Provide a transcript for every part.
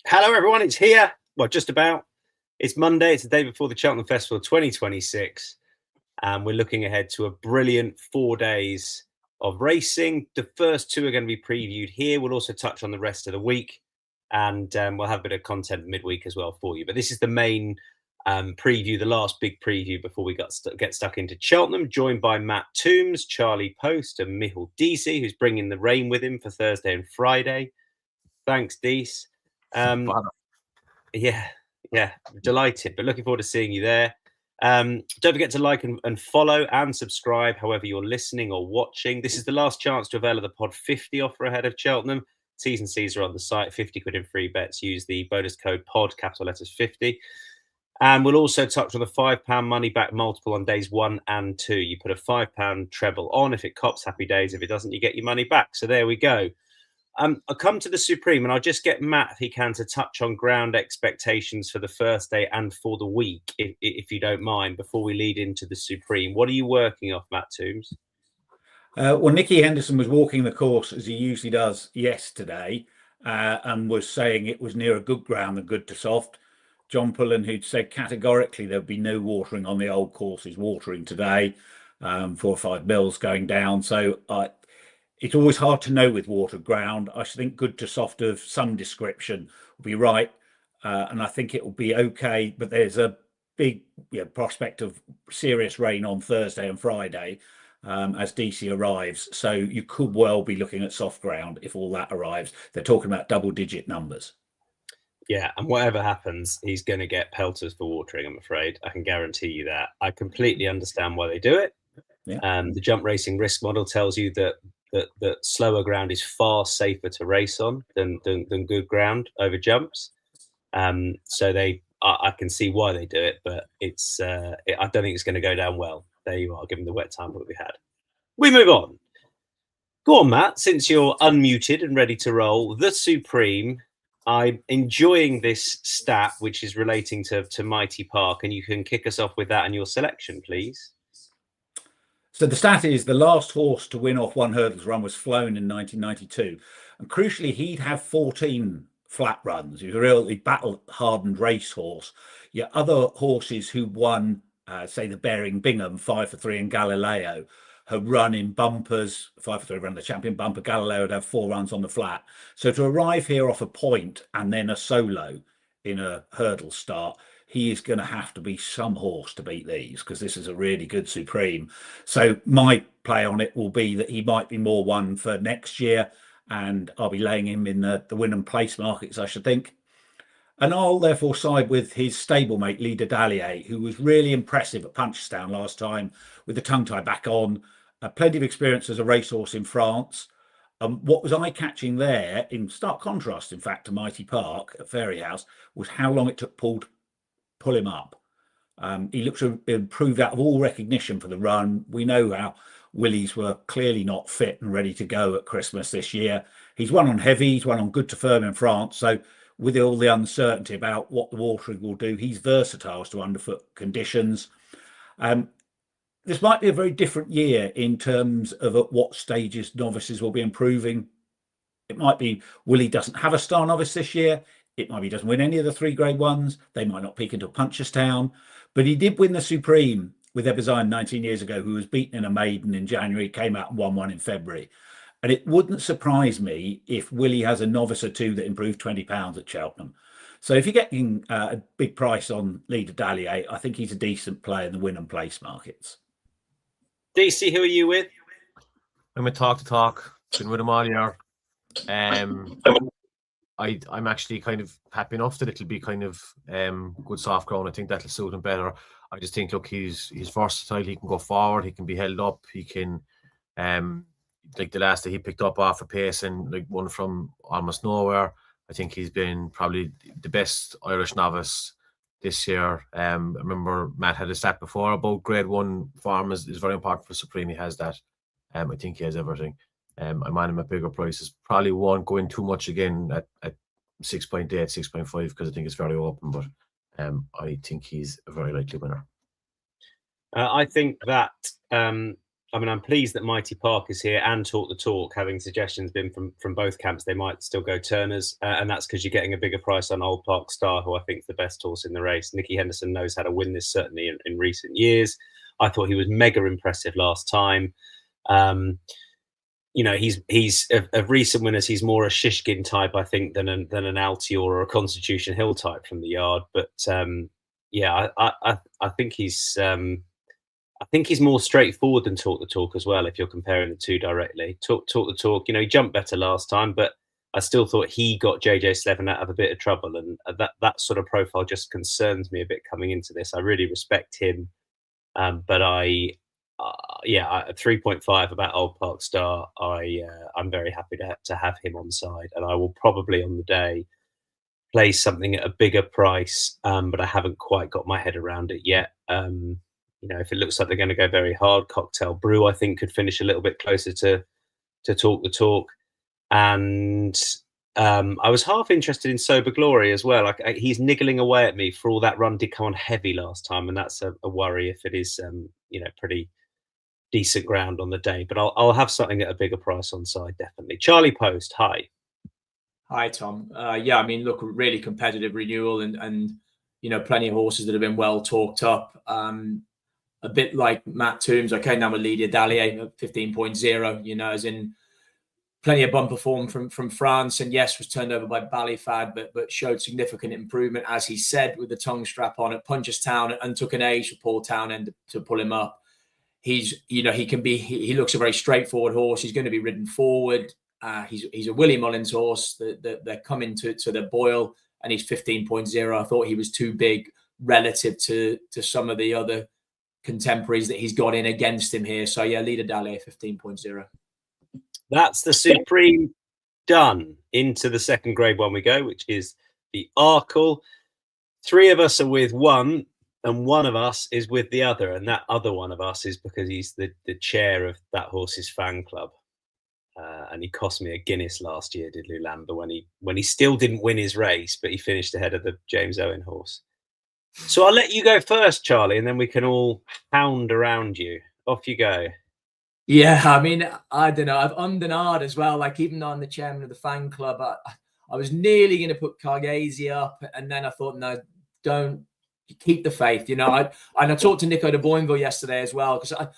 Hello, everyone. It's here. Well, just about. It's Monday. It's the day before the Cheltenham Festival 2026. And we're looking ahead to a brilliant 4 days of racing. The first two are going to be previewed here. We'll also touch on the rest of the week. And we'll have a bit of content midweek as well for you. But this is the main preview, the last big preview before we get stuck into Cheltenham, joined by Matt Toombs, Charlie Poste and Micheál, who's bringing the rain with him for Thursday and Friday. Thanks, Dees. Yeah, delighted, but looking forward to seeing you there. Don't forget to like and follow and subscribe, however you're listening or watching. This is the last chance to avail of the Pod 50 offer ahead of Cheltenham. T's and C's are on the site, 50 quid in free bets. Use the bonus code POD, capital letters 50. And we'll also touch on the £5 money back multiple on days 1 and 2. You put a £5 treble on. If it cops, happy days. If it doesn't, you get your money back. So there we go. I'll come to the Supreme, and I'll just get Matt, if he can, to touch on ground expectations for the first day and for the week, if you don't mind, before we lead into the Supreme. What are you working off, Matt Toombs? Well, Nicky Henderson was walking the course, as he usually does, yesterday, and was saying it was near a good ground and good to soft. John Pullen, who'd said categorically there'd be no watering on the old course, is watering today, 4 or 5 mils going down. So it's always hard to know with water ground. I think good to soft of some description will be right. And I think it will be okay. But there's a big prospect of serious rain on Thursday and Friday as Deasy arrives. So you could well be looking at soft ground if all that arrives. They're talking about double-digit numbers. Yeah, and whatever happens, he's going to get pelters for watering, I'm afraid. I can guarantee you that. I completely understand why they do it. Yeah. The jump racing risk model tells you that slower ground is far safer to race on than good ground over jumps. So I can see why they do it, but I don't think it's going to go down well. There you are, given the wet time that we had. We move on. Go on, Matt, since you're unmuted and ready to roll. The Supreme. I'm enjoying this stat, which is relating to Mighty Park, and you can kick us off with that and your selection, please. So the stat is the last horse to win off one hurdles run was Flown in 1992. And crucially, he'd have 14 flat runs. He was a really battle-hardened racehorse. Yet other horses who won, say, the Bearing Bingham, 5 for 3 and Galileo, had run in bumpers, 5 for 3 run the champion bumper. Galileo would have 4 runs on the flat. So to arrive here off a point and then a solo in a hurdle start, he is going to have to be some horse to beat these, because this is a really good Supreme. So my play on it will be that he might be more one for next year, and I'll be laying him in the win and place markets, I should think. And I'll therefore side with his stablemate, Leader Dallier, who was really impressive at Punchestown last time with the tongue tie back on. Plenty of experience as a racehorse in France. What was eye-catching there, in stark contrast, in fact, to Mighty Park at Fairyhouse, was how long it took Paul to pull him up. He looks improved out of all recognition for the run. We know how Willies were clearly not fit and ready to go at Christmas this year. He's won on heavy, he's won on good to firm in France. So with all the uncertainty about what the watering will do, he's versatile as to underfoot conditions. This might be a very different year in terms of at what stages novices will be improving. It might be Willie doesn't have a star novice this year. It might be he doesn't win any of the 3 Grade 1s. They might not peak until Punchestown. But he did win the Supreme with Ebazine 19 years ago, who was beaten in a maiden in January, came out and won one in February. And it wouldn't surprise me if Willie has a novice or 2 that improved £20 at Cheltenham. So if you're getting a big price on Leader Dallier, I think he's a decent player in the win and place markets. DC, who are you with? I'm with Talk. Been with him all year. I'm actually kind of happy enough that it'll be kind of good soft ground. I think that'll suit him better. I just think, look, he's versatile. He can go forward. He can be held up. He can, like the last that he picked up off a pace and like one from almost nowhere. I think he's been probably the best Irish novice this year. I remember Matt had a stat before about Grade 1 form is very important for Supreme. He has that. I think he has everything. I'm on him at bigger prices. Probably won't go in too much again at 6.8, 6.5 because I think it's very open, but I think he's a very likely winner. I think that I mean, I'm pleased that Mighty Park is here and Talk the Talk, having suggestions been from both camps. They might still go Turners, and that's because you're getting a bigger price on Old Park Star, who I think is the best horse in the race. Nicky Henderson knows how to win this, certainly in recent years. I thought he was mega impressive last time. He's of recent winners. He's more a Shishkin type, I think, than an Altior or a Constitution Hill type from the yard. But I think he's. I think he's more straightforward than Talk the Talk as well, if you're comparing the two directly. Talk the Talk, he jumped better last time, but I still thought he got JJ Slevin out of a bit of trouble. And that sort of profile just concerns me a bit coming into this. I really respect him. But at 3.5 about Old Park Star, I'm very happy to have him on side. And I will probably on the day play something at a bigger price, but I haven't quite got my head around it yet. If it looks like they're going to go very hard, Cocktail Brew, I think, could finish a little bit closer to Talk the Talk. And I was half interested in Sober Glory as well. He's niggling away at me for all that run did come on heavy last time, and that's a worry if it is, pretty decent ground on the day. But I'll have something at a bigger price on side, definitely. Charlie Post, hi. Hi, Tom. Look, really competitive renewal and plenty of horses that have been well talked up. A bit like Matt Toombs, I came down with Lydia Dallier at 15.0, as in plenty of bumper form from France, and yes, was turned over by Ballyfad, but showed significant improvement, as he said, with the tongue strap on at Punchestown, and took an age for Paul Townend to pull him up. He looks a very straightforward horse. He's going to be ridden forward. He's a Willie Mullins horse that they're coming to their boil, and he's 15.0. I thought he was too big relative to some of the other contemporaries that he's got in against him here. So yeah, Leader Dallier 15.0. That's the Supreme done. Into the second grade one we go, which is the Arkle. 3 of us are with one, and one of us is with the other, and that other one of us is because he's the chair of that horse's fan club. And he cost me a Guinness last year, did Lulamba, when he still didn't win his race, but he finished ahead of the James Owen horse. So I'll let you go first, Charlie, and then we can all hound around you. Off you go. Yeah, I don't know. I've undenied as well. Like, even though I'm the chairman of the fan club, I was nearly going to put Cargasi up, and then I thought, no, don't, keep the faith. I talked to Nico de Boinville yesterday as well, because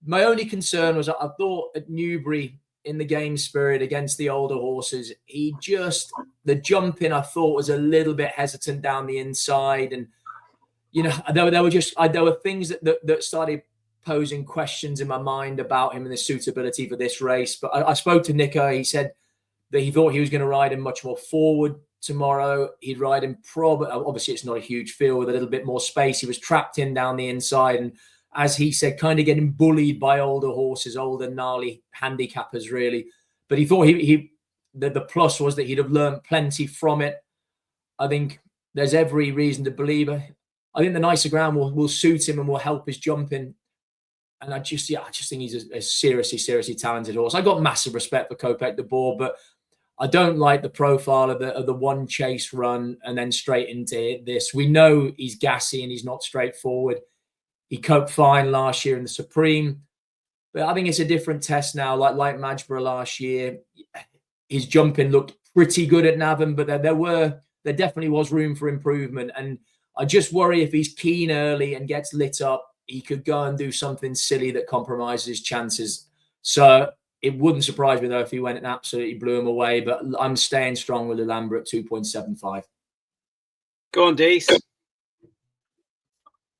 my only concern was I thought at Newbury, in the game spirit against the older horses, the jumping I thought was a little bit hesitant down the inside, and there were things that started posing questions in my mind about him and the suitability for this race. But I spoke to Nico. He said that he thought he was going to ride him much more forward tomorrow. He'd ride him obviously it's not a huge field with a little bit more space. He was trapped in down the inside, and as he said, kind of getting bullied by older horses, older gnarly handicappers, really. But he thought the plus was that he'd have learned plenty from it. I think there's every reason to believe it. I think the nicer ground will suit him and will help his jumping. And I just think he's a seriously talented horse. I got massive respect for Kopek de Boer, but I don't like the profile of the one chase run and then straight into this. We know he's gassy and he's not straightforward. He coped fine last year in the Supreme, but I think it's a different test now. Like Majborough last year, his jumping looked pretty good at Navan, but there definitely was room for improvement. And I just worry if he's keen early and gets lit up, he could go and do something silly that compromises his chances. So it wouldn't surprise me, though, if he went and absolutely blew him away. But I'm staying strong with Lulamba at 2.75. Go on, Dees.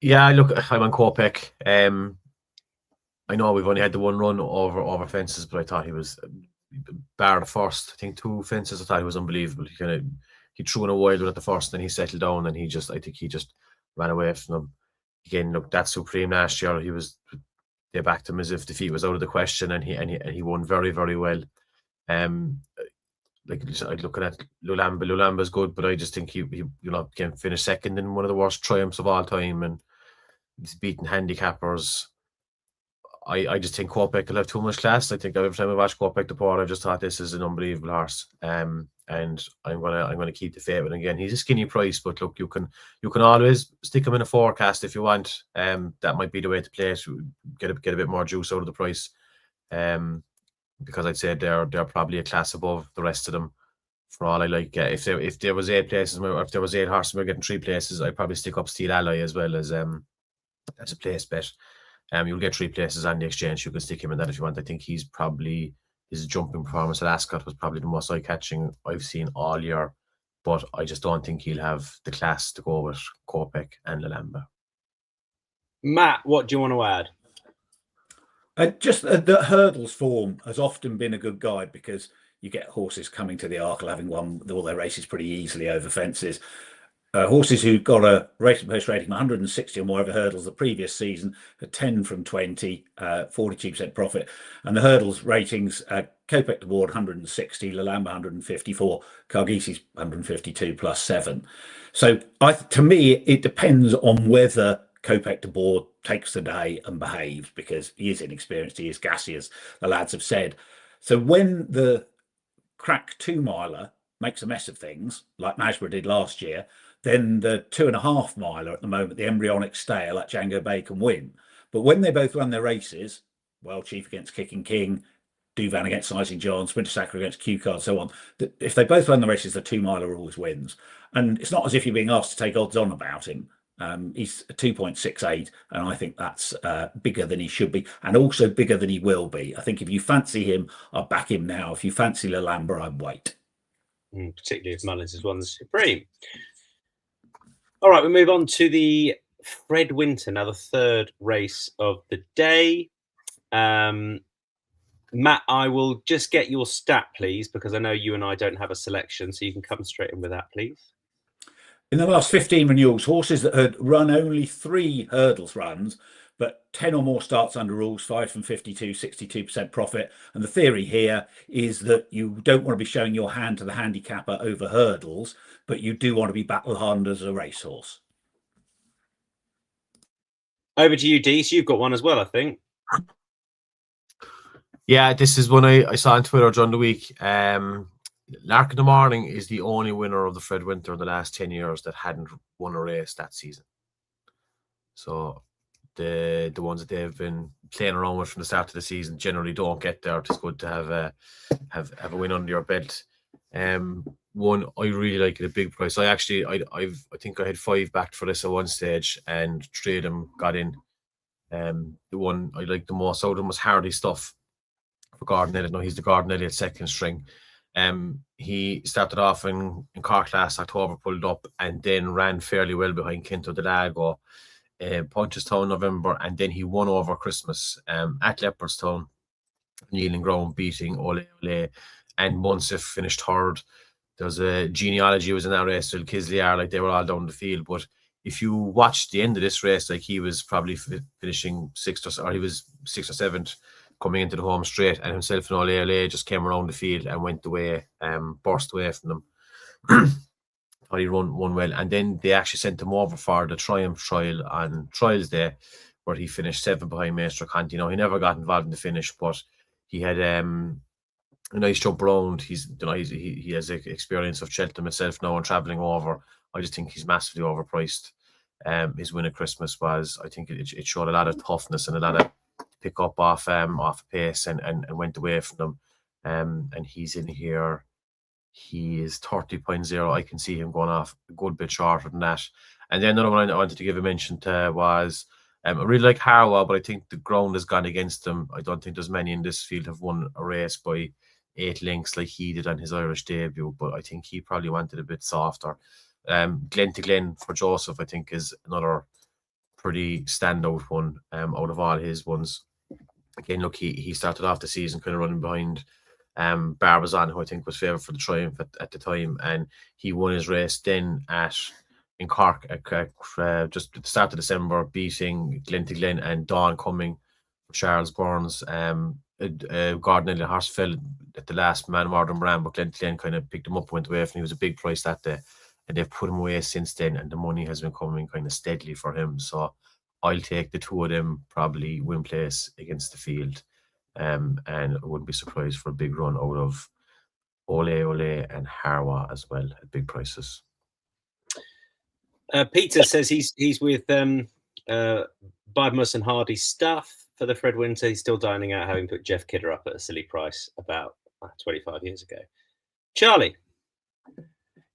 Yeah, look, I'm on Kopek. I know we've only had the one run over fences, but I thought he was, bar the first, I think 2 fences, I thought he was unbelievable. He threw in a wild one at the first, then he settled down, and I think he just ran away from them. Again, look, that Supreme last year, they backed him as if defeat was out of the question, and he won very, very well. Looking at Lulamba's good, but I just think he can finish second in one of the worst triumphs of all time, and he's beaten handicappers. I just think Kopek will have too much class. I think every time I watch Kopek the Port, I've just thought this is an unbelievable horse. And I'm gonna keep the favourite again. He's a skinny price, but look, you can always stick him in a forecast if you want. That might be the way to play it. Get a bit more juice out of the price. Because I'd say they're probably a class above the rest of them. For all I like, if there was 8 places, or if there was 8 horses, we're getting 3 places, I'd probably stick up Steel Ally as well as a place bet. You'll get 3 places on the exchange. You can stick him in that if you want. I think he's probably, his jumping performance at Ascot was probably the most eye-catching I've seen all year. But I just don't think he'll have the class to go with Kopek and Lalamba. Matt, what do you want to add? Just the hurdles form has often been a good guide, because you get horses coming to the Arkle having won all their races pretty easily over fences. Horses who got a race and post rating of 160 or more over hurdles the previous season, a 10 from 20, 42% profit. And the hurdles ratings, Kopek the Board 160, Lalamba 154, Cargisi's 152 plus 7. So to me, it depends on whether Kopek the Board takes the day and behaves, because he is inexperienced, he is gassy, as the lads have said. So when the crack 2-miler makes a mess of things, like Masborough did last year, then the 2.5 miler at the moment, the embryonic stay, like Django Bay, can win. But when they both run their races, Wild Chief against Kicking King, Duvan against Sizing John, Sprinter Sacker against Q Card, so on, if they both run the races, the 2-miler always wins. And it's not as if you're being asked to take odds on about him. He's a 2.68, and I think that's bigger than he should be, and also bigger than he will be. I think if you fancy him, I'll back him now. If you fancy Lalamba, I'd wait. Particularly if Mullins has won the Supreme. All right, we move on to the Fred Winter, now the 3rd race of the day. Matt, I will just get your stat, please, because I know you and I don't have a selection, so you can come straight in with that, please. In the last 15 renewals, horses that had run only 3 hurdles runs, but 10 or more starts under rules, 5 from 52, 62% profit. And the theory here is that you don't want to be showing your hand to the handicapper over hurdles, but you do want to be battle-hardened as a racehorse. Over to you, Dees. You've got one as well, I think. Yeah, this is one I saw on Twitter during the week. Lark in the Morning is the only winner of the Fred Winter in the last 10 years that hadn't won a race that season. So the ones that they've been playing around with from the start of the season generally don't get there. It's good to have a win under your belt. One I really like at a big price. I think I had 5 backed for this at one stage, and 3 of them got in. The one I liked the most out of them was Hardy Stuff for Gordon Elliott. No, he's the Gordon Elliott 2nd string. He started off in Cork last October, pulled up, and then ran fairly well behind Kinto Delago, Punchestown November, and then he won over Christmas at Leopardstown, kneeling ground, beating Ole Ole, and Munsif finished 3rd. There's a Genealogy was in that race, so Kisley like they were all down the field. But if you watch the end of this race, like he was probably finishing 6th, or he was 6th or 7th. Coming into the home straight, and himself and Ole Ole just came around the field and went away, burst away from them. Thought he run well, and then they actually sent him over for the Triumph Trial on Trials Day, where he finished 7th behind Maestro Conti. He never got involved in the finish, but he had a nice jump around. He has experience of Cheltenham itself now and travelling over. I just think he's massively overpriced. His win at Christmas was, I think it showed a lot of toughness and a lot of pick up off a pace and went away from them. And he's in here. He is 30.0. I can see him going off a good bit shorter than that. And then another one I wanted to give a mention to was I really like Harwell, but I think the ground has gone against him. I don't think there's many in this field have won a race by 8 lengths like he did on his Irish debut, but I think he probably wanted a bit softer. Glen to Glen for Joseph, I think, is another pretty standout one out of all his ones. Again, look, he started off the season kind of running behind Barbazan, who I think was favoured for the Triumph at the time, and he won his race then in Cork at just at the start of December, beating Glen to Glen and Dawn Coming for Charles Burns. Gordon Elliott horse fell at the last man more than ran, but Glen to Glen kind of picked him up, went away, and he was a big price that day. And they've put him away since then, and the money has been coming kind of steadily for him. So I'll take the two of them probably win place against the field. And I wouldn't be surprised for a big run out of Ole and Harwa as well at big prices. Peter says he's with Bidmus and Hardy stuff for the Fred Winter. He's still dining out, having put Jeff Kidder up at a silly price about 25 years ago. Charlie.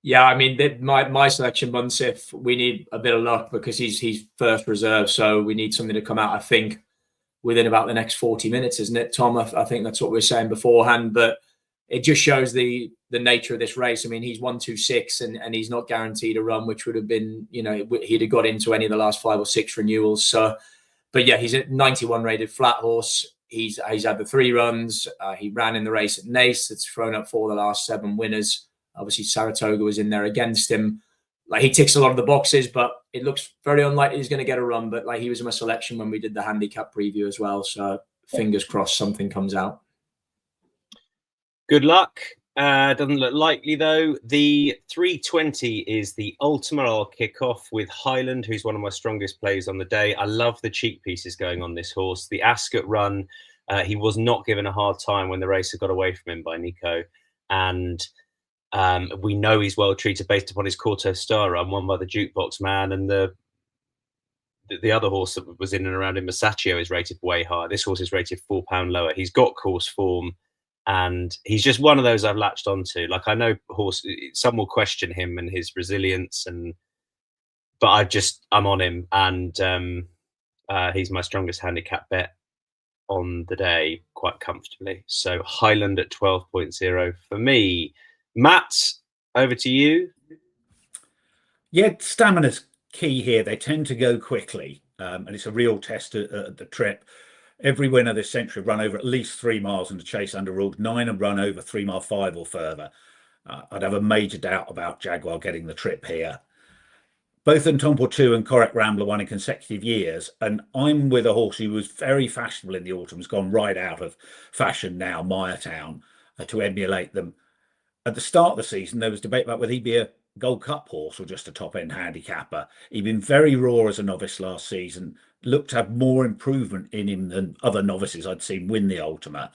Yeah, I mean, my selection, Munsif, we need a bit of luck because he's first reserve, so we need something to come out, I think, within about the next 40 minutes, isn't it, Tom? I think that's what we were saying beforehand, but it just shows the nature of this race. I mean, he's 126 and he's not guaranteed a run, which would have been, he'd have got into any of the last 5 or 6 renewals. So, but yeah, he's a 91 rated flat horse. He's had the 3 runs. He ran in the race at Nace. It's thrown up 4 of the last 7 winners. Obviously, Saratoga was in there against him. Like, he ticks a lot of the boxes, but it looks very unlikely he's going to get a run. But like, he was in my selection when we did the handicap preview as well. So fingers crossed something comes out. Good luck. Doesn't look likely though. The 320 is the Ultima. I'll kick off with Highland, who's one of my strongest plays on the day. I love the cheek pieces going on this horse. The Ascot run, he was not given a hard time when the race had got away from him by Nico, and we know he's well treated based upon his Corto Star run, won by the Jukebox Man, and the other horse that was in and around him, Masaccio, is rated way higher. This horse is rated £4 lower. He's got course form, and he's just one of those I've latched onto. Like, I know some will question him and his resilience, but I'm on him, and he's my strongest handicap bet on the day quite comfortably. So Highland at 12.0 for me. Matt, over to you. Yeah, stamina's key here. They tend to go quickly, and it's a real test at the trip. Every winner this century run over at least 3 miles in the chase under ruled. 9 have run over 3 mile 5 or further. I'd have a major doubt about Jaguar getting the trip here. Both Entompo 2 and Correct Rambler won in consecutive years, and I'm with a horse who was very fashionable in the autumn, has gone right out of fashion now, Mayatown, to emulate them. At the start of the season, there was debate about whether he'd be a Gold Cup horse or just a top-end handicapper. He'd been very raw as a novice last season, looked to have more improvement in him than other novices I'd seen win the Ultima.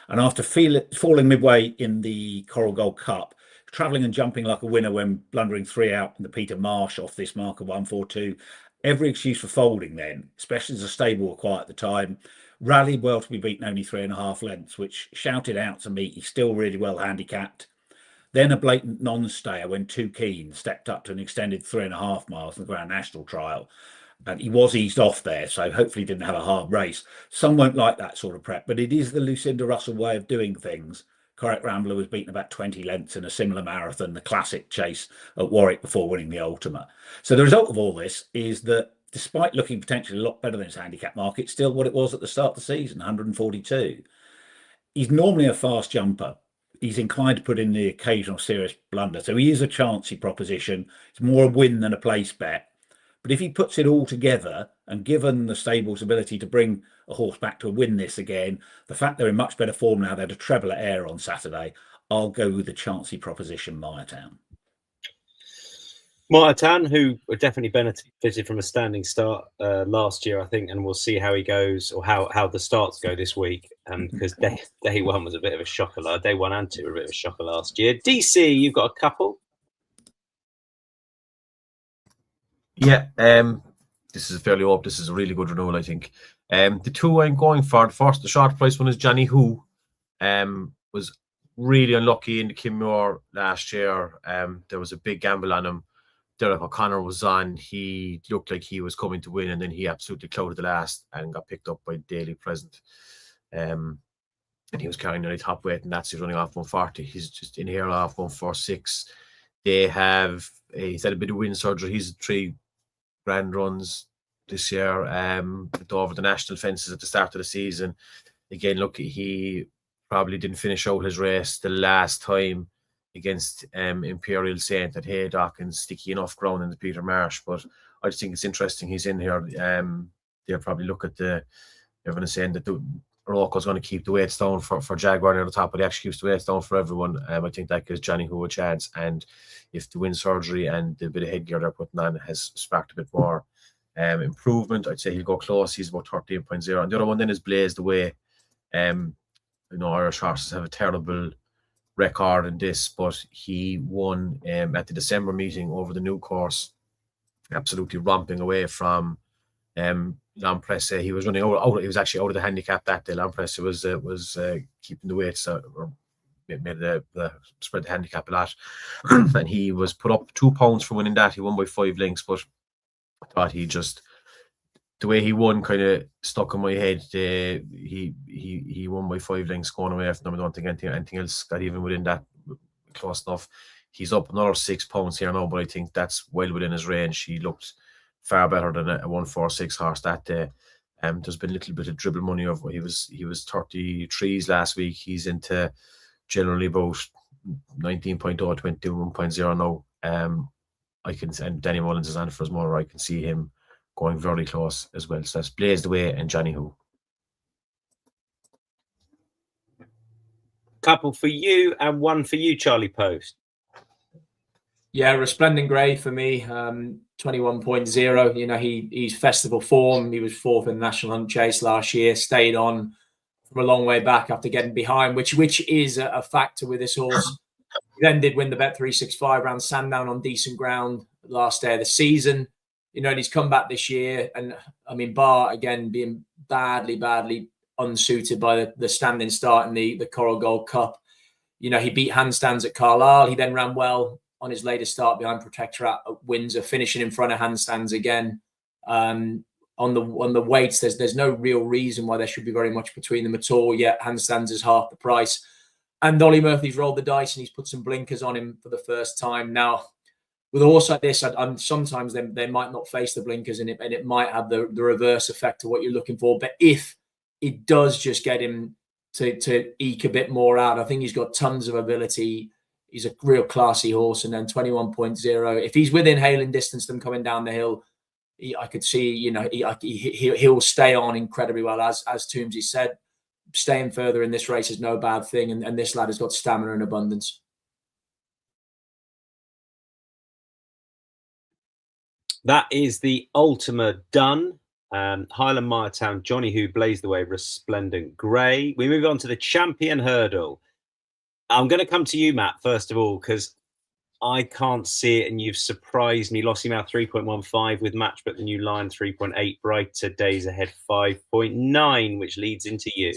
And after falling midway in the Coral Gold Cup, travelling and jumping like a winner when blundering 3 out in the Peter Marsh off this mark of 142, every excuse for folding then, especially as the stable were quiet at the time. Rallied well to be beaten only 3.5 lengths, which shouted out to me he's still really well handicapped. Then a blatant non-stayer when Too Keen stepped up to an extended 3.5 miles in the Grand National Trial. And he was eased off there, so hopefully he didn't have a hard race. Some won't like that sort of prep, but it is the Lucinda Russell way of doing things. Correct Rambler was beaten about 20 lengths in a similar marathon, the classic chase at Warwick, before winning the Ultima. So the result of all this is that despite looking potentially a lot better than his handicap mark, it's still what it was at the start of the season, 142. He's normally a fast jumper. He's inclined to put in the occasional serious blunder. So he is a chancy proposition. It's more a win than a place bet. But if he puts it all together, and given the stable's ability to bring a horse back to win this again, the fact they're in much better form now, they had a treble at Ayr on Saturday, I'll go with the chancy proposition, Mayatown. Mayatown, who definitely benefited from a standing start last year, I think, and we'll see how he goes, or how the starts go this week, because day 1 was a bit of a shocker. Day 1 and 2 were a bit of a shocker last year. DC, you've got a couple. Yeah, this is fairly up. This is a really good renewal, I think. The 2 I'm going for, first, the short price one is Johnny Who. Was really unlucky in the Kinmore last year. There was a big gamble on him. Derek O'Connor was on. He looked like he was coming to win, and then he absolutely clouded the last and got picked up by Daily Present. And he was carrying nearly top weight, and that's he's running off 140. He's just in here off 146. He's had a bit of wind surgery. He's 3 grand runs this year. Over the national fences at the start of the season. Again, look, he probably didn't finish out his race the last time against Imperial Saint at Haydock and sticky enough ground in the Peter Marsh. But I just think it's interesting he's in here. They'll probably look at everyone saying that the Rocco's going to keep the weights down for Jaguar near the top, but he actually keeps the weights down for everyone. I think that gives Johnny Who a chance. And if the wind surgery and the bit of headgear they're putting on has sparked a bit more improvement. I'd say he'll go close. He's about 13.0. And the other one then is Blazed Away. Irish horses have a terrible record in this, but he won at the December meeting over the new course, absolutely romping away from Lampresse. He was running out. He was actually out of the handicap that day. Lampresse was keeping the weights, or made the spread the handicap a lot, and he was put up £2 for winning that. He won by 5 lengths, but I thought he just, the way he won kind of stuck in my head. He won by 5 lengths going away from them. I don't think anything else got even within that close enough. He's up another £6 here now, but I think that's well within his range. He looked far better than a 146 horse that day. There's been a little bit of dribble money over. He was 33s last week. He's into generally about 19.0, 21.0 now. I can, and Danny Mullins is on for his mother. I can see him going very close as well. So that's Blazed Away and Johnny Who. Couple for you and one for you, Charlie Poste. Yeah, Resplendent Grey for me, 21.0. You know, he's festival form. He was 4th in the National Hunt Chase last year, stayed on from a long way back after getting behind, which is a factor with this horse. He then did win the Bet365 round Sandown on decent ground last day of the season. You know, and he's come back this year. And I mean, bar again being badly unsuited by the standing start in the Coral Gold Cup. You know, he beat Handstands at Carlisle. He then ran well on his latest start behind Protectorate at Windsor, finishing in front of Handstands again. On the weights, there's no real reason why there should be very much between them at all. Yet Handstands is half the price. And Ollie Murphy's rolled the dice and he's put some blinkers on him for the first time. Now, with a horse like this, sometimes they might not face the blinkers and it might have the reverse effect of what you're looking for. But if it does just get him to eke a bit more out, I think he's got tons of ability. He's a real classy horse. And then 21.0, if he's within hailing distance of them coming down the hill, I could see, you know, he'll stay on incredibly well. As Toomsy said, staying further in this race is no bad thing. And this lad has got stamina in abundance. That is the ultimate done. Highland Mire Town, Johnny Who, Blazed Away, Resplendent Grey. We move on to the Champion Hurdle. I'm going to come to you, Matt, first of all, because I can't see it, and you've surprised me. Lossiemouth 3.15 with match, but the new line 3.8. Brighter Days Ahead 5.9, which leads into you.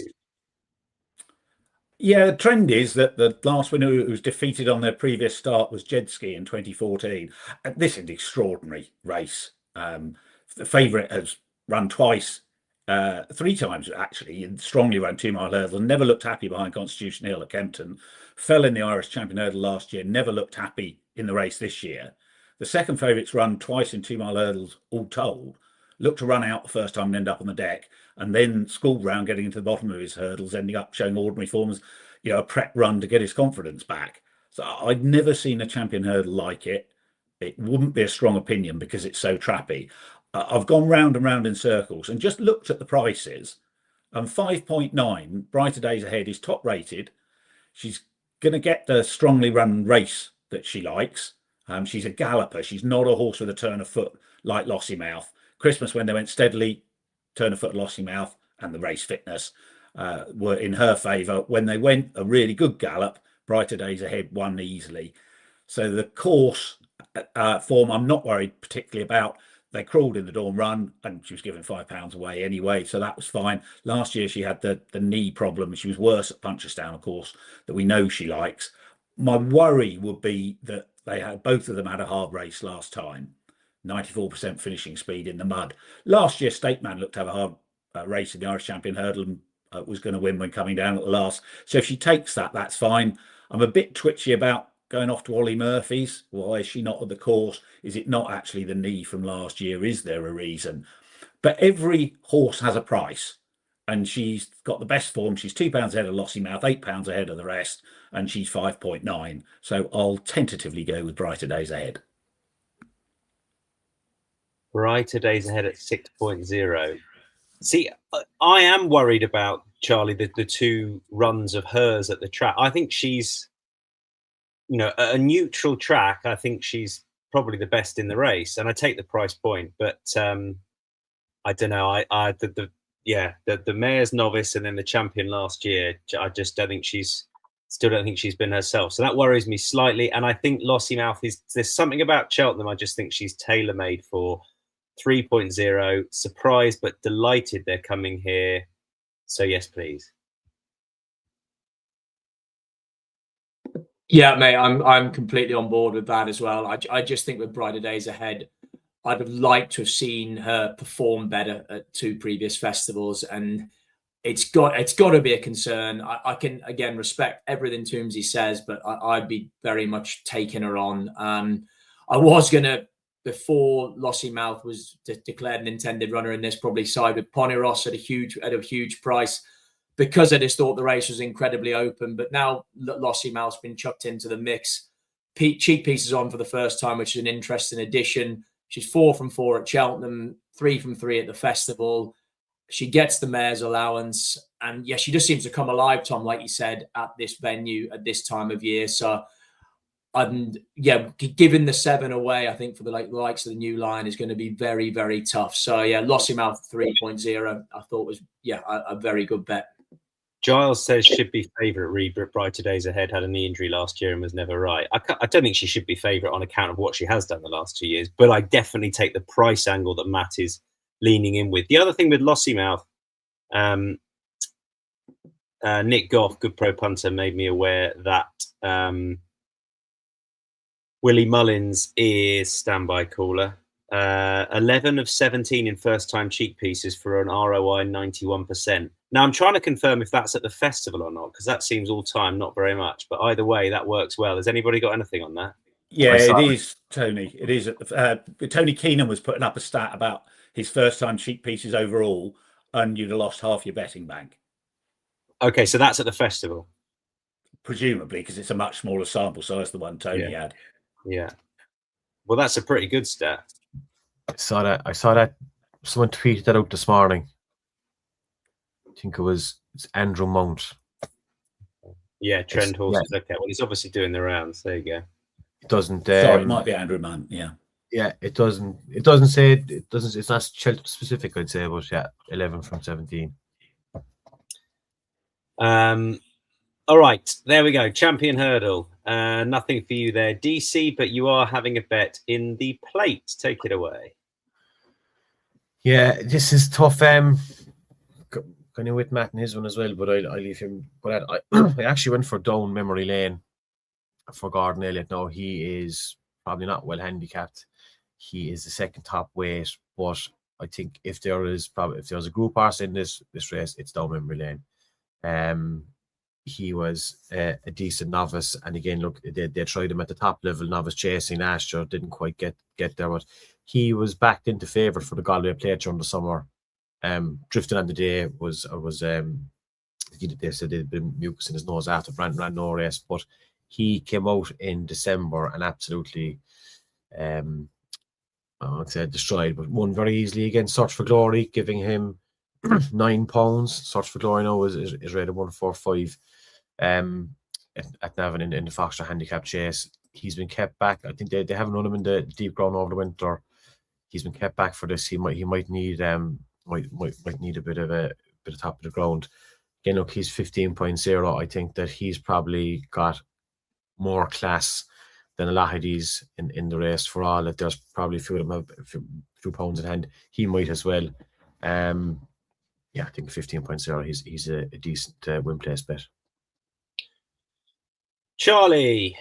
Yeah, the trend is that the last winner who was defeated on their previous start was Jedski in 2014. This is an extraordinary race. The favourite has run twice, 3 times actually, and strongly run 2 mile hurdle, and never looked happy behind Constitution Hill at Kempton. Fell in the Irish Champion Hurdle last year, never looked happy in the race this year. The second favourite's run twice in 2 mile hurdles, all told. Looked to run out the first time and end up on the deck, and then schooled round getting into the bottom of his hurdles, ending up showing ordinary forms, you know, a prep run to get his confidence back. So I'd never seen a Champion Hurdle like it. It wouldn't be a strong opinion because it's so trappy. I've gone round and round in circles and just looked at the prices, and 5.9, Brighter Days Ahead, is top rated. She's going to get the strongly run race that she likes. She's a galloper. She's not a horse with a turn of foot like Lossiemouth. Christmas, when they went steadily, turn of foot, Lossiemouth, and the race fitness were in her favour. When they went a really good gallop, Brighter Days Ahead won easily. So the course form I'm not worried particularly about. They crawled in the Dawn Run and she was giving £5 away anyway, so that was fine. Last year she had the knee problem. She was worse at Punchestown, of course, that we know she likes. My worry would be that both of them had a hard race last time. 94% finishing speed in the mud. Last year, Stateman looked to have a hard race in the Irish Champion Hurdle and was going to win when coming down at the last. So if she takes that, that's fine. I'm a bit twitchy about going off to Ollie Murphy's. Why is she not at the course? Is it not actually the knee from last year? Is there a reason? But every horse has a price, and she's got the best form. She's £2 ahead of Lossiemouth, £8 ahead of the rest, and she's 5.9. So I'll tentatively go with Brighter Days Ahead. Brighter Days Ahead at 6.0. See, I am worried about, Charlie, the 2 runs of hers at the track. I think she's, you know, a neutral track. I think she's probably the best in the race, and I take the price point. But I don't know. The Mayor's Novice and then the champion last year. I just don't think she's been herself. So that worries me slightly. And I think Lossiemouth there's something about Cheltenham. I just think she's tailor made for 3.0. Surprised but delighted they're coming here. So yes, please. Yeah, mate, I'm completely on board with that as well. I just think with Brighter Days Ahead, I'd have liked to have seen her perform better at 2 previous festivals, and it's got to be a concern. I can again respect everything Toomsy says, but I'd be very much taking her on. I was gonna, before Lossiemouth was declared an intended runner in this, probably side with Poniros at a huge price, because I just thought the race was incredibly open. But now Lossiemouth's been chucked into the mix. Cheek Pieces on for the first time, which is an interesting addition. She's 4 from 4 at Cheltenham, 3 from 3 at the festival. She gets the mayor's allowance. And yeah, she just seems to come alive, Tom, like you said, at this venue at this time of year. So, and yeah, giving the 7 away, I think for the likes of the new line is going to be very, very tough. So yeah, Lossiemouth 3.0, I thought was a very good bet. Giles says should be favourite. Brighter Days Ahead had a knee injury last year and was never right. I don't think she should be favourite on account of what she has done the last 2 years, but I definitely take the price angle that Matt is leaning in with. The other thing with Lossiemouth, Nick Goff, good pro punter, made me aware that Willie Mullins is standby caller. 11 of 17 in first-time cheek pieces for an ROI 91%. Now, I'm trying to confirm if that's at the festival or not, because that seems all-time, not very much. But either way, that works well. Has anybody got anything on that? Yeah, it is, Tony. It is. Tony Keenan was putting up a stat about his first-time cheek pieces overall, and you'd have lost half your betting bank. Okay, so that's at the festival? Presumably, because it's a much smaller sample size than the one Tony had. Yeah. Well, that's a pretty good stat. I saw that. Someone tweeted that out this morning. I think it's Andrew Mount. Yeah, trend horses. Yeah. Okay, well, he's obviously doing the rounds. There you go. It doesn't. Sorry, it might be Andrew Mount. Yeah. Yeah, it doesn't. It doesn't say. It doesn't. It's not Cheltenham specific, I'd say, but yeah, 11 from 17. All right, there we go. Champion hurdle. Nothing for you there, DC, but you are having a bet in the plate. Take it away. Yeah, this is tough. Kind of with Matt and his one as well, but I leave him. But I actually went for down memory lane for Gordon Elliott. Now he is probably not well handicapped. He is the second top weight, but I think if there's a group horse in this race, it's down memory lane. He was a decent novice, and again, look, they tried him at the top level novice chasing last year, didn't quite get there, but he was backed into favourite for the Galway Plate during the summer. Drifting on the day they said they'd been mucus in his nose after ran no race, but he came out in December and absolutely I won't say destroyed, but won very easily against Search for Glory, giving him £9. Search for Glory now is rated 145 at Navan in the Foxtrot handicap chase. He's been kept back. I think they haven't run him in the deep ground over the winter. He's been kept back for this. He might need might need a bit of top of the ground. Again, look, he's 15.0. I think that he's probably got more class than a lot of these in the race. For all that, there's probably a few of them have a few pounds in hand. He might as well. Yeah, I think 15.0. He's a decent win place bet. Charlie.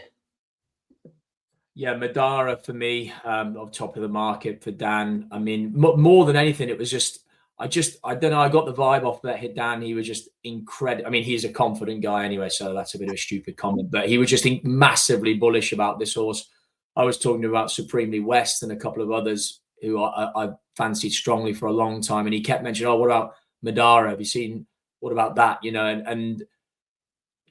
Yeah, Madara for me, on top of the market for Dan. I mean, more than anything, it was just I don't know. I got the vibe off that hit Dan. He was just incredible. I mean, he's a confident guy anyway, so that's a bit of a stupid comment, but he was just massively bullish about this horse. I was talking about Supremely West and a couple of others who I fancied strongly for a long time, and he kept mentioning, "Oh, what about Madara? Have you seen? What about that?" You know, and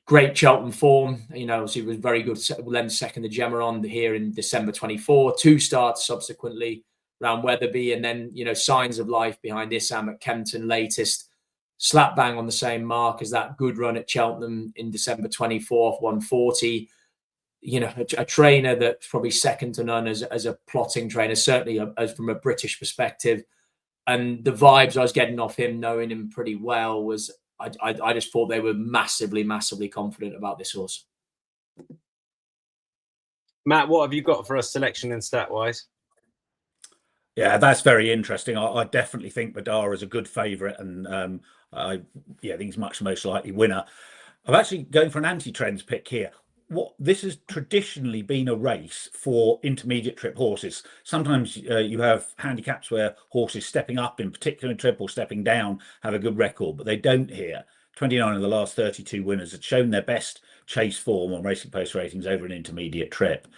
great Cheltenham form. You know, he was very good. Then second the Gemmeron here in December 24. 2 starts subsequently around Wetherby, and then, you know, signs of life behind Issam at Kempton latest. Slap bang on the same mark as that good run at Cheltenham in December 24, 140. You know, a trainer that's probably second to none as a plotting trainer, certainly as from a British perspective. And the vibes I was getting off him, knowing him pretty well, was I just thought they were massively, massively confident about this horse. Matt, what have you got for us selection and stat wise? Yeah, that's very interesting. I definitely think Madara is a good favourite, and I think he's much most likely winner. I'm actually going for an anti-trends pick here. This has traditionally been a race for intermediate trip horses. Sometimes you have handicaps where horses stepping up, in particular in trip, or stepping down, have a good record, but they don't here. 29 of the last 32 winners had shown their best chase form on Racing Post ratings over an intermediate trip.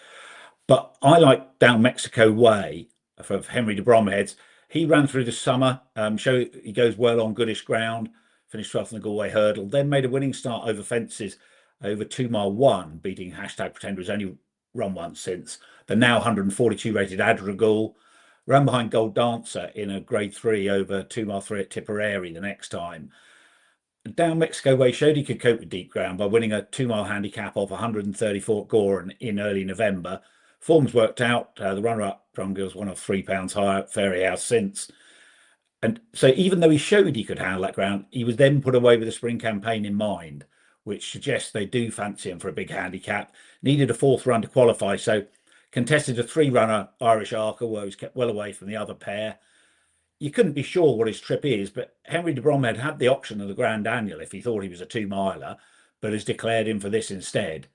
But I like Down Mexico Way for Henry de Bromheads. He ran through the summer, he goes well on goodish ground, finished 12th in the Galway Hurdle, then made a winning start over fences over 2 Mile 1, beating #Pretender, who's only run once since. The now 142 rated Adrigal ran behind Gold Dancer in a Grade 3 over 2 Mile 3 at Tipperary the next time. Down Mexico Way showed he could cope with deep ground by winning a 2 mile handicap off 134 Goran in early November. Form's worked out. The runner-up Drumgill's one of £3 higher at Fairy House since. And so even though he showed he could handle that ground, he was then put away with a spring campaign in mind, which suggests they do fancy him for a big handicap. Needed a 4th run to qualify, so contested a 3-runner Irish Archer, where he was kept well away from the other pair. You couldn't be sure what his trip is, but Henry de Bromhead had the option of the Grand Annual if he thought he was a 2-miler, but has declared him for this instead.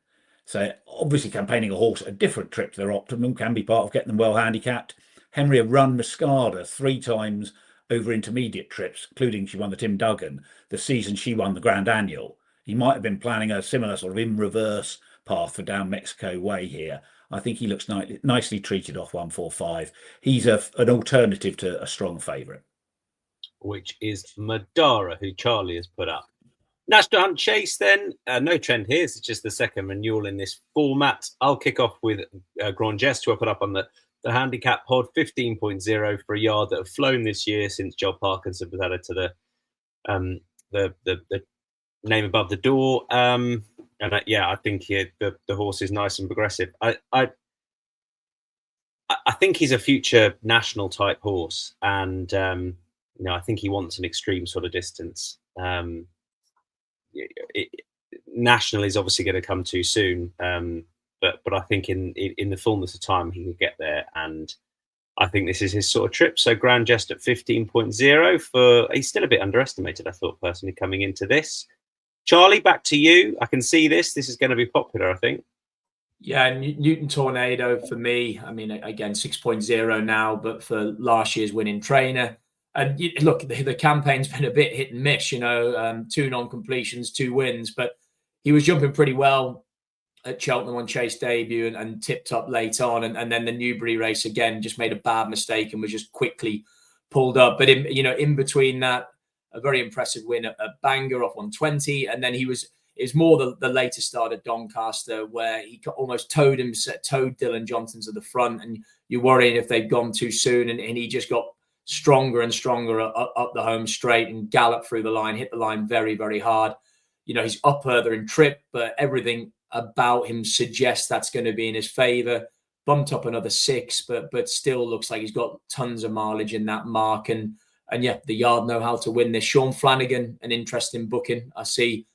So obviously campaigning a horse at a different trip to their optimum can be part of getting them well handicapped. Henry had run Muscada 3 times over intermediate trips, including she won the Tim Duggan, the season she won the Grand Annual. He might have been planning a similar sort of in reverse path for Down Mexico Way here. I think he looks nicely treated off 145. He's an alternative to a strong favourite. Which is Madara, who Charlie has put up. National Hunt Chase then, no trend here. It's just the second renewal in this format. I'll kick off with Grand Geste, who I put up on the handicap pod, 15.0 for a yard that have flown this year since Joel Parkinson was added to the name above the door. And I think the horse is nice and progressive. I think he's a future national type horse, and I think he wants an extreme sort of distance. National is obviously going to come too soon, but I think in the fullness of time he could get there, and I think this is his sort of trip. So Grand Geste at 15.0 he's still a bit underestimated, I thought, personally, coming into this. Charlie, back to you. I can see this is going to be popular, I think. Yeah, Newton Tornado for me. I mean, again, 6.0 now, but for last year's winning trainer. And look, the campaign's been a bit hit and miss, 2 non-completions, 2 wins, but he was jumping pretty well at Cheltenham on Chase debut and tipped up late on. And then the Newbury race, again, just made a bad mistake and was just quickly pulled up. But in between that, a very impressive win at Bangor off 120. And then it was more the later start at Doncaster, where he almost towed Dylan Johnson to the front. And you're worrying if they'd gone too soon. And he just got stronger and stronger up the home straight and galloped through the line, hit the line very, very hard. He's up further in trip, but everything about him suggests that's going to be in his favour. Bumped up another 6, but still looks like he's got tons of mileage in that mark. And yeah, the yard know how to win this. Sean Flanagan, an interesting booking, I see.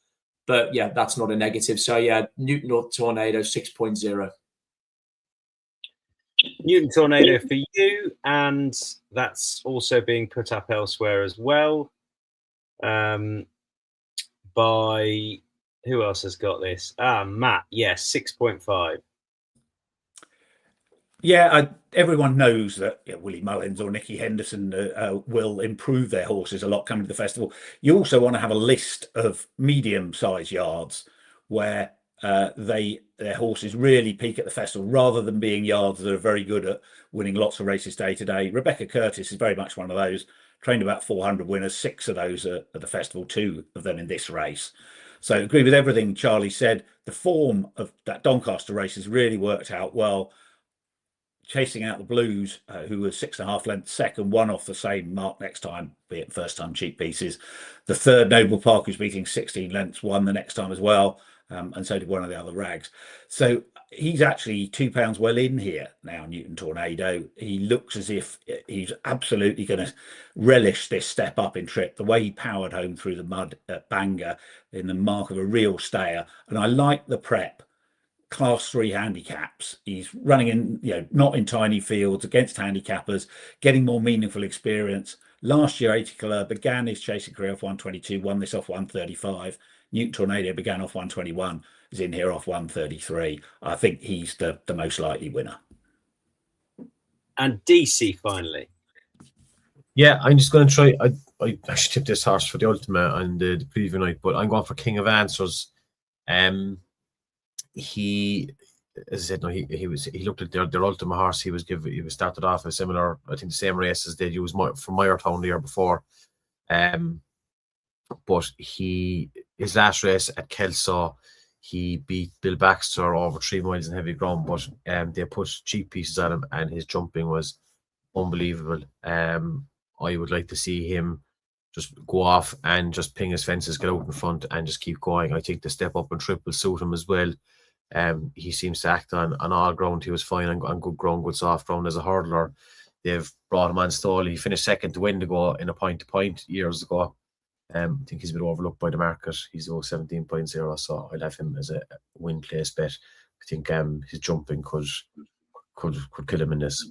But yeah, that's not a negative. So yeah, Newton Tornado 6.0. Newton Tornado for you, and that's also being put up elsewhere as well. By who else has got this? Matt, yes, 6.5. Yeah, everyone knows that Willie Mullins or Nicky Henderson will improve their horses a lot coming to the festival. You also want to have a list of medium-sized yards where their horses really peak at the festival, rather than being yards that are very good at winning lots of races day to day. Rebecca Curtis is very much one of those. Trained about 400 winners, 6 of those at the festival, 2 of them in this race. So I agree with everything Charlie said. The form of that Doncaster race has really worked out well. Chasing out the Blues, who was 6.5 lengths second, one off the same mark next time, be it first time cheap pieces. The third Noble Park, who's beating 16 lengths, won the next time as well. And so did one of the other rags. So he's actually £2 well in here now, Newton Tornado. He looks as if he's absolutely going to relish this step up in trip. The way he powered home through the mud at Bangor in the mark of a real stayer. And I like the prep. Class 3 handicaps. He's running in, not in tiny fields against handicappers, getting more meaningful experience. Last year, 80 Killer began his chasing career off 122, won this off 135. Newton Tornado began off 121, is in here off 133. I think he's the most likely winner. And DC finally. Yeah, I'm just going to try. I actually tipped this horse for the Ultima and the preview night, but I'm going for King of Answers. He, as I said, no, he looked at their Ultima horse. He was started off a similar, I think the same race as they used from Meyertown the year before. But his last race at Kelso, he beat Bill Baxter over 3 miles in heavy ground, but they put cheap pieces on him and his jumping was unbelievable. I would like to see him just go off and just ping his fences, get out in front and just keep going. I think the step up and triple suit him as well. He seems to act on all ground. He was fine on good ground, good soft ground as a hurdler. They've brought him on stall. He finished second to Wendigo in a point-to-point years ago. I think he's a bit overlooked by the market. He's 17.0, so I'll have him as a win place bet. I think his jumping could kill him in this.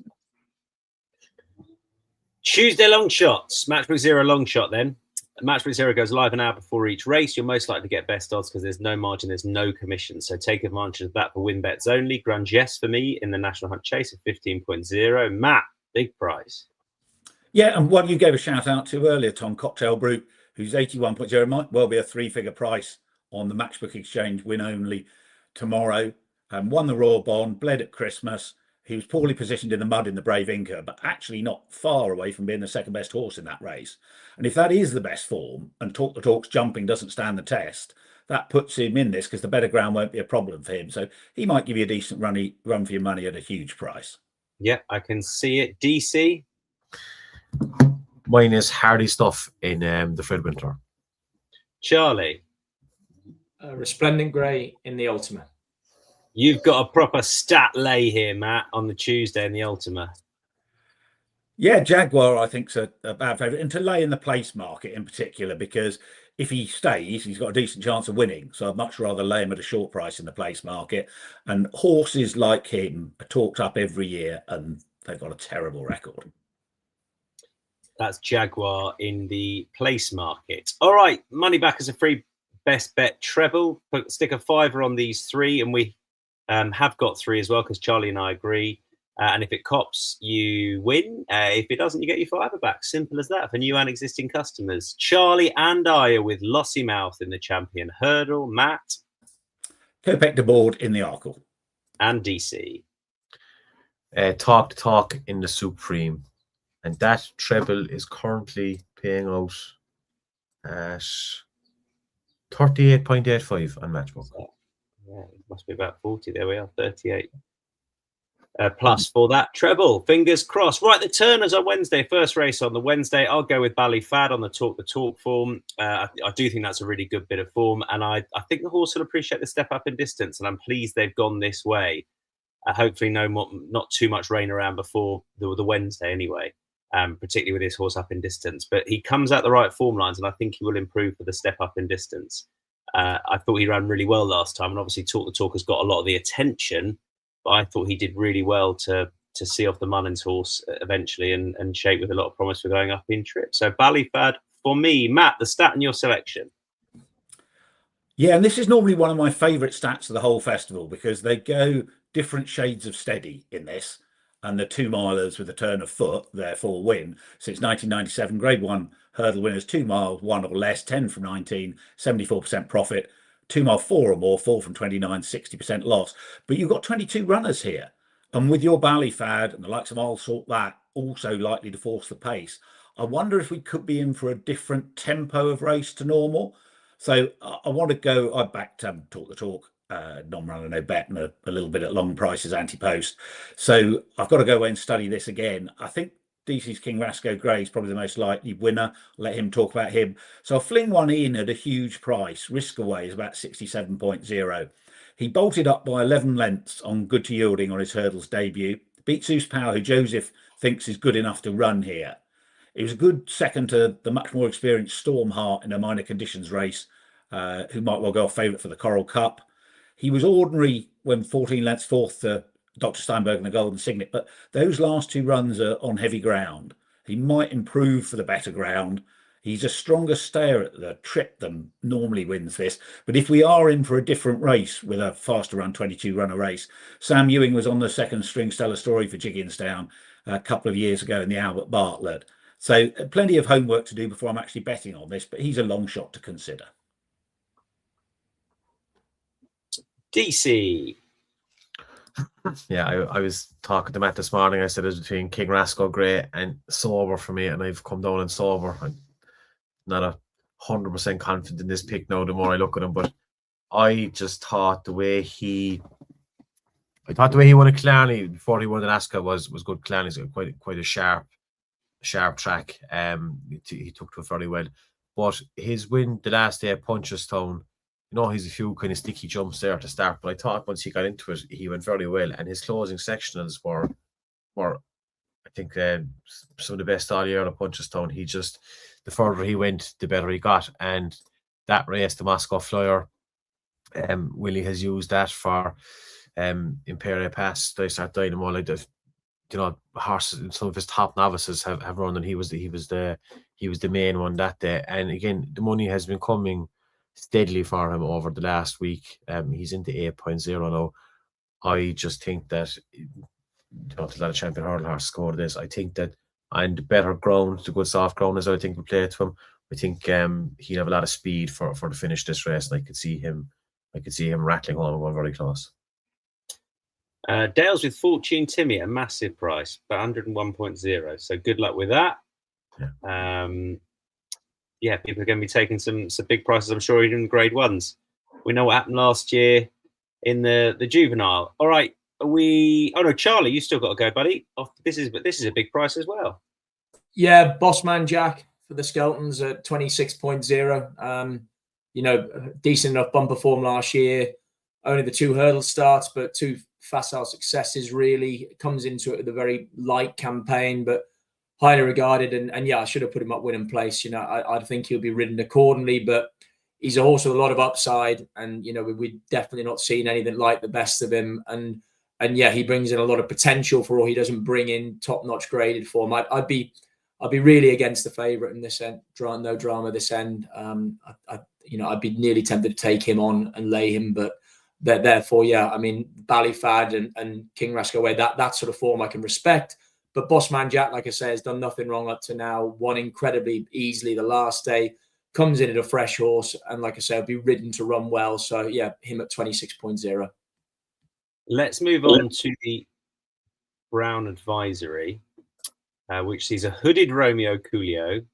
Tuesday long shots. Matchbook Zero long shot then. Matchbook Zero goes live an hour before each race. You're most likely to get best odds because there's no margin, there's no commission. So take advantage of that for win bets only. Grunge yes for me in the National Hunt Chase at 15.0. Matt, big prize. Yeah, and one you gave a shout out to earlier, Tom, Cocktail Brute, who's 81.0, might well be a 3-figure price on the Matchbook Exchange win only tomorrow. Won the Royal Bond, bled at Christmas. He was poorly positioned in the mud in the Brave Inca, but actually not far away from being the second best horse in that race. And if that is the best form and Talk the Talk's jumping doesn't stand the test, that puts him in this because the better ground won't be a problem for him. So he might give you a decent run for your money at a huge price. Yeah, I can see it. DC? Mine is Hardy Stuff in the Fred Winter. Charlie? Resplendent Grey in the Ultima. You've got a proper stat lay here, Matt, on the Tuesday in the Ultima. Yeah, Jaguar, I think, is a bad favourite. And to lay in the place market in particular, because if he stays, he's got a decent chance of winning. So I'd much rather lay him at a short price in the place market. And horses like him are talked up every year and they've got a terrible record. That's Jaguar in the place market. All right, money back as a free best bet treble. Stick a $5 on these three, and we have got 3 as well because Charlie and I agree. And if it cops, you win. If it doesn't, you get your $5 back. Simple as that for new and existing customers. Charlie and I are with Lossy Mouth in the Champion Hurdle. Matt? Kopek de Board in the Arkle. And DC? Talk the Talk in the Supreme. And that treble is currently paying out at 38.85 on Matchbook. Yeah, it must be about 40. There we are, 38. Plus for that treble. Fingers crossed. Right, the Turners on Wednesday. First race on the Wednesday. I'll go with Ballyfad on the Talk form. I do think that's a really good bit of form. And I think the horse will appreciate the step up in distance. And I'm pleased they've gone this way. Hopefully not too much rain around before the Wednesday anyway. Particularly with his horse up in distance. But he comes out the right form lines, and I think he will improve for the step up in distance. I thought he ran really well last time, and obviously Talk the Talk has got a lot of the attention, but I thought he did really well to see off the Mullins horse eventually and shape with a lot of promise for going up in trip. So Ballyfad for me. Matt, the stat in your selection. Yeah, and this is normally one of my favourite stats of the whole festival because they go different shades of steady in this. And the 2 milers with a turn of foot, therefore win. Since 1997, Grade 1 hurdle winners, 2 miles, 1 or less, 10 from 19, 74% profit, 2 mile 4 or more, 4 from 29, 60% loss. But you've got 22 runners here. And with your Ballyfad and the likes of I'll Sort That also likely to force the pace, I wonder if we could be in for a different tempo of race to normal. So I want to go, I backed Talk the Talk. Non-runner, no bet, and a little bit at long prices, anti-post. So I've got to go away and study this again. I think DC's King Rasco Grey is probably the most likely winner. I'll let him talk about him. So I'll fling one in at a huge price. Risk away is about 67.0. He bolted up by 11 lengths on good to yielding on his hurdles debut. Beat Zeus Power, who Joseph thinks is good enough to run here. It was a good second to the much more experienced Stormheart in a minor conditions race, who might well go off favourite for the Coral Cup. He was ordinary when 14 lengths fourth to Dr. Steinberg and the Golden Signet, but those last 2 runs are on heavy ground. He might improve for the better ground. He's a stronger stayer at the trip than normally wins this. But if we are in for a different race with a faster run 22 runner race, Sam Ewing was on the second string Stellar Story for Jigginstown a couple of years ago in the Albert Bartlett. So plenty of homework to do before I'm actually betting on this, but he's a long shot to consider. Deasy. Yeah, I was talking to Matt this morning. I said it was between King Rascal Grey and Sober for me, and I've come down in Sober. I'm not 100% confident in this pick now the more I look at him, but I just thought the way he won at Killarney before he won the NASCAR was good. Killarney's quite a sharp track. He took to it very well, but his win the last day at Punchestown, he's a few kind of sticky jumps there to start, but I thought once he got into it, he went very well, and his closing sectionals were I think some of the best all year at Punchestown. The further he went, the better he got, and that race, the Moscow Flyer, Willie has used that for Imperial Pass, Dysart Dynamo, like the horses, some of his top novices have run, and he was the main one that day. And again, the money has been coming steadily for him over the last week. He's into 8.0 now. I just think that there's a lot of champion hurdle horse score this. I think that, and the better ground, the good soft ground, as I think will play to him. I think he'll have a lot of speed for the finish this race, and I could see him rattling home and going very close. Dales with Fortune Timmy at a massive price, but 101.0. So good luck with that. Yeah. People are going to be taking some big prices, I'm sure, even in grade ones. We know what happened last year in the juvenile. All right, oh no, Charlie, you still got to go, buddy. This is a big price as well. Yeah, Bossman Jack for the Skeltons at 26.0. Decent enough bumper form last year. Only the 2 hurdle starts, but 2 facile successes really. It comes into it with a very light campaign, but highly regarded. And yeah, I should have put him up winning place. I think he'll be ridden accordingly, but he's a horse with a lot of upside, and we're definitely not seeing anything like the best of him. And yeah, he brings in a lot of potential for all he doesn't bring in top-notch graded form. I'd be really against the favourite in this end. No drama this end. I'd be nearly tempted to take him on and lay him, but therefore, yeah, I mean, Ballyfad and King Rascal Way, that sort of form I can respect. But Bossman Jack, like I say, has done nothing wrong up to now. Won incredibly easily the last day. Comes in at a fresh horse, and like I say, will be ridden to run well. So yeah, him at 26.0. Let's move on to the Brown Advisory, which sees a hooded Romeo Coolio.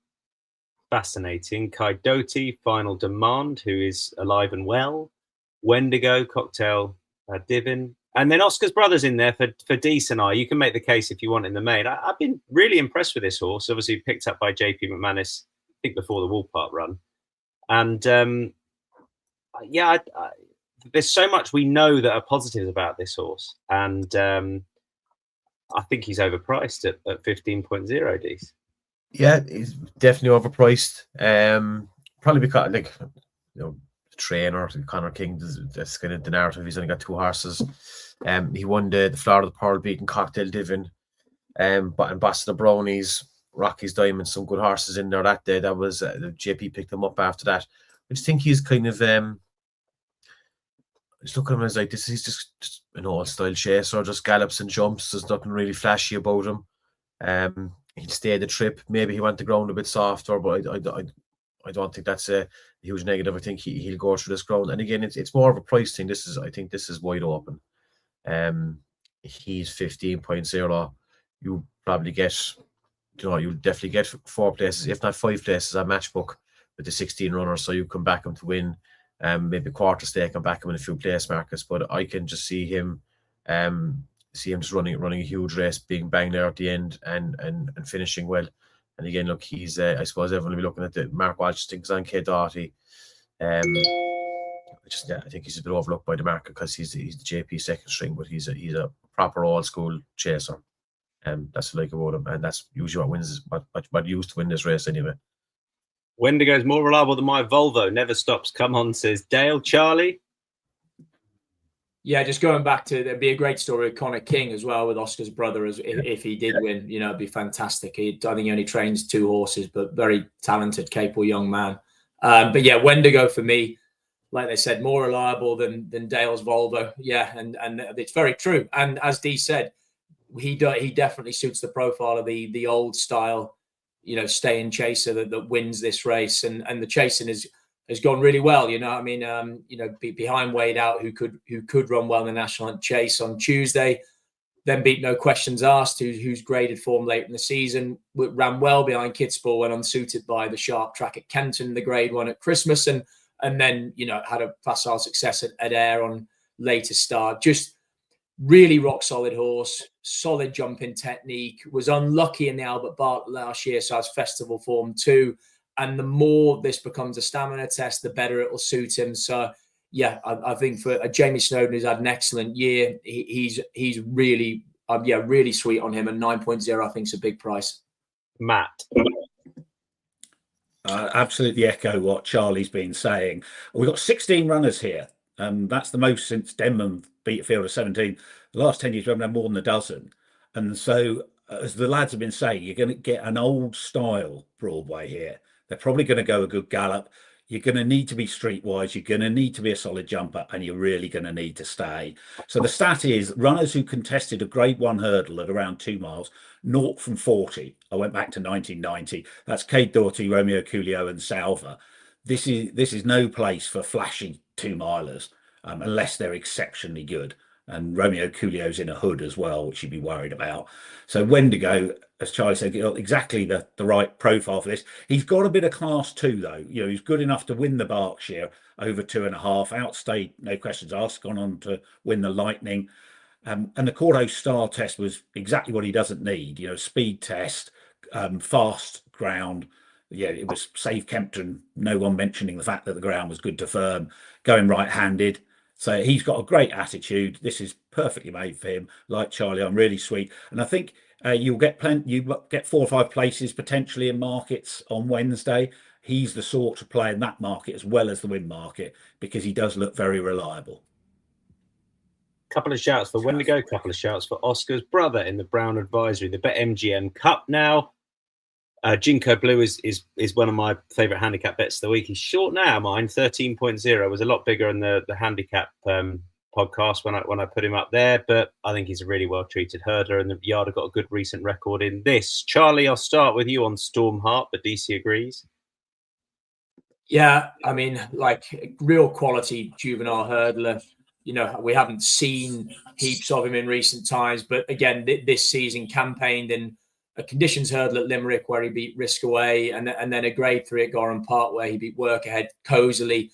Fascinating. Kaidoti, Final Demand, who is alive and well. Wendigo, Cocktail Divin. And then Oscar's Brothers in there for Dees and I. You can make the case if you want in the main. I've been really impressed with this horse. Obviously picked up by JP McManus, I think before the Wool Park run. And there's so much we know that are positives about this horse. And I think he's overpriced at 15.0, Dees. Yeah, he's definitely overpriced. Probably because, the trainer, Conor King, that's kind of the narrative. He's only got 2 horses. He won the Florida Pearl, beating Cocktail Divin, and Boston of Brownies, Rocky's Diamond, some good horses in there that day. That was JP picked them up after that. I just think he's kind of just look at him as like this. He's just an old style chaser, just gallops and jumps. There's nothing really flashy about him. He'll stay the trip. Maybe he went the ground a bit softer, but I don't think that's a huge negative. I think he'll go through this ground. And again, it's more of a price thing. I think this is wide open. He's 15.0. You probably get, you'll definitely get 4 places, if not 5 places on Matchbook with the 16 runners. So you can back him to win, maybe quarter stake and back him in a few place markets. But I can just see him just running a huge race, being bang there at the end and finishing well. And again, look, he's I suppose everyone will be looking at the Mark Walsh thinks on K. Doughty. I think he's a bit overlooked by the market because he's the JP second string, but he's a proper old school chaser. That's what I like about him, and that's usually what wins. What used to win this race anyway. Wendigo's more reliable than my Volvo. Never stops. Come on, says Dale. Charlie. Yeah, just going back to, there'd be a great story of Connor King as well with Oscar's brother, if he did win. You know, it'd be fantastic. I think he only trains 2 horses, but very talented, capable young man. But yeah, Wendigo for me, like they said, more reliable than Dale's Volvo. Yeah, and it's very true. And as Dee said, he definitely suits the profile of the old style, you know, stay-in chaser that wins this race, and the chasing has gone really well. You know, I mean, you know, behind Wade Out, who could run well in the National Chase on Tuesday, then beat No Questions Asked, who's graded form late in the season, ran well behind Kitsport when unsuited by the sharp track at Kenton, the Grade 1 at Christmas, and then, you know, had a facile success at Ayr on later start. Just really rock solid horse, solid jumping technique, was unlucky in the Albert Bart last year, so has festival form too. And the more this becomes a stamina test, the better it will suit him. So yeah, I think for Jamie Snowden, who's had an excellent year, he's really, really sweet on him. And 9.0, I think, is a big price. Matt. Absolutely echo what Charlie's been saying. We've got 16 runners here. That's the most since Denman beat a field of 17. The last 10 years, we haven't had more than a dozen. And so, as the lads have been saying, you're going to get an old style Broadway here. They're probably going to go a good gallop. You're going to need to be streetwise. You're going to need to be a solid jumper, and you're really going to need to stay. So the stat is runners who contested a Grade 1 hurdle at around 2 miles, 0 from 40. I went back to 1990. That's Cade Doughty, Romeo Coolio, and Salva. This is no place for flashy 2-milers unless they're exceptionally good. And Romeo Coolio's in a hood as well, which you'd be worried about. So Wendigo, as Charlie said, exactly the right profile for this. He's got a bit of class too, though. You know, he's good enough to win the Berkshire over 2.5, outstayed, No Questions Asked, gone on to win the Lightning. And the Cordo Star test was exactly what he doesn't need. You know, speed test, fast ground. Yeah, it was safe Kempton. No one mentioning the fact that the ground was good to firm, going right-handed. So he's got a great attitude. This is perfectly made for him. Like Charlie, I'm really sweet. And I think you'll get 4 or 5 places potentially in markets on Wednesday. He's the sort to play in that market as well as the win market because he does look very reliable. Couple of shouts for Wendigo, couple of shouts for Oscar's brother in the Brown Advisory, the BetMGM Cup now. Jinko Blue is one of my favourite handicap bets of the week. He's short now, mine 13.0 was a lot bigger in the handicap podcast when I put him up there, but I think he's a really well treated hurdler, and the Yard have got a good recent record in this. Charlie, I'll start with you on Stormheart, but DC agrees. Yeah, I mean, like real quality juvenile hurdler. You know, we haven't seen heaps of him in recent times, but again, this season campaigned in a conditions hurdle at Limerick where he beat Risk Away, and then a Grade 3 at Gorham Park where he beat Work Ahead cozily,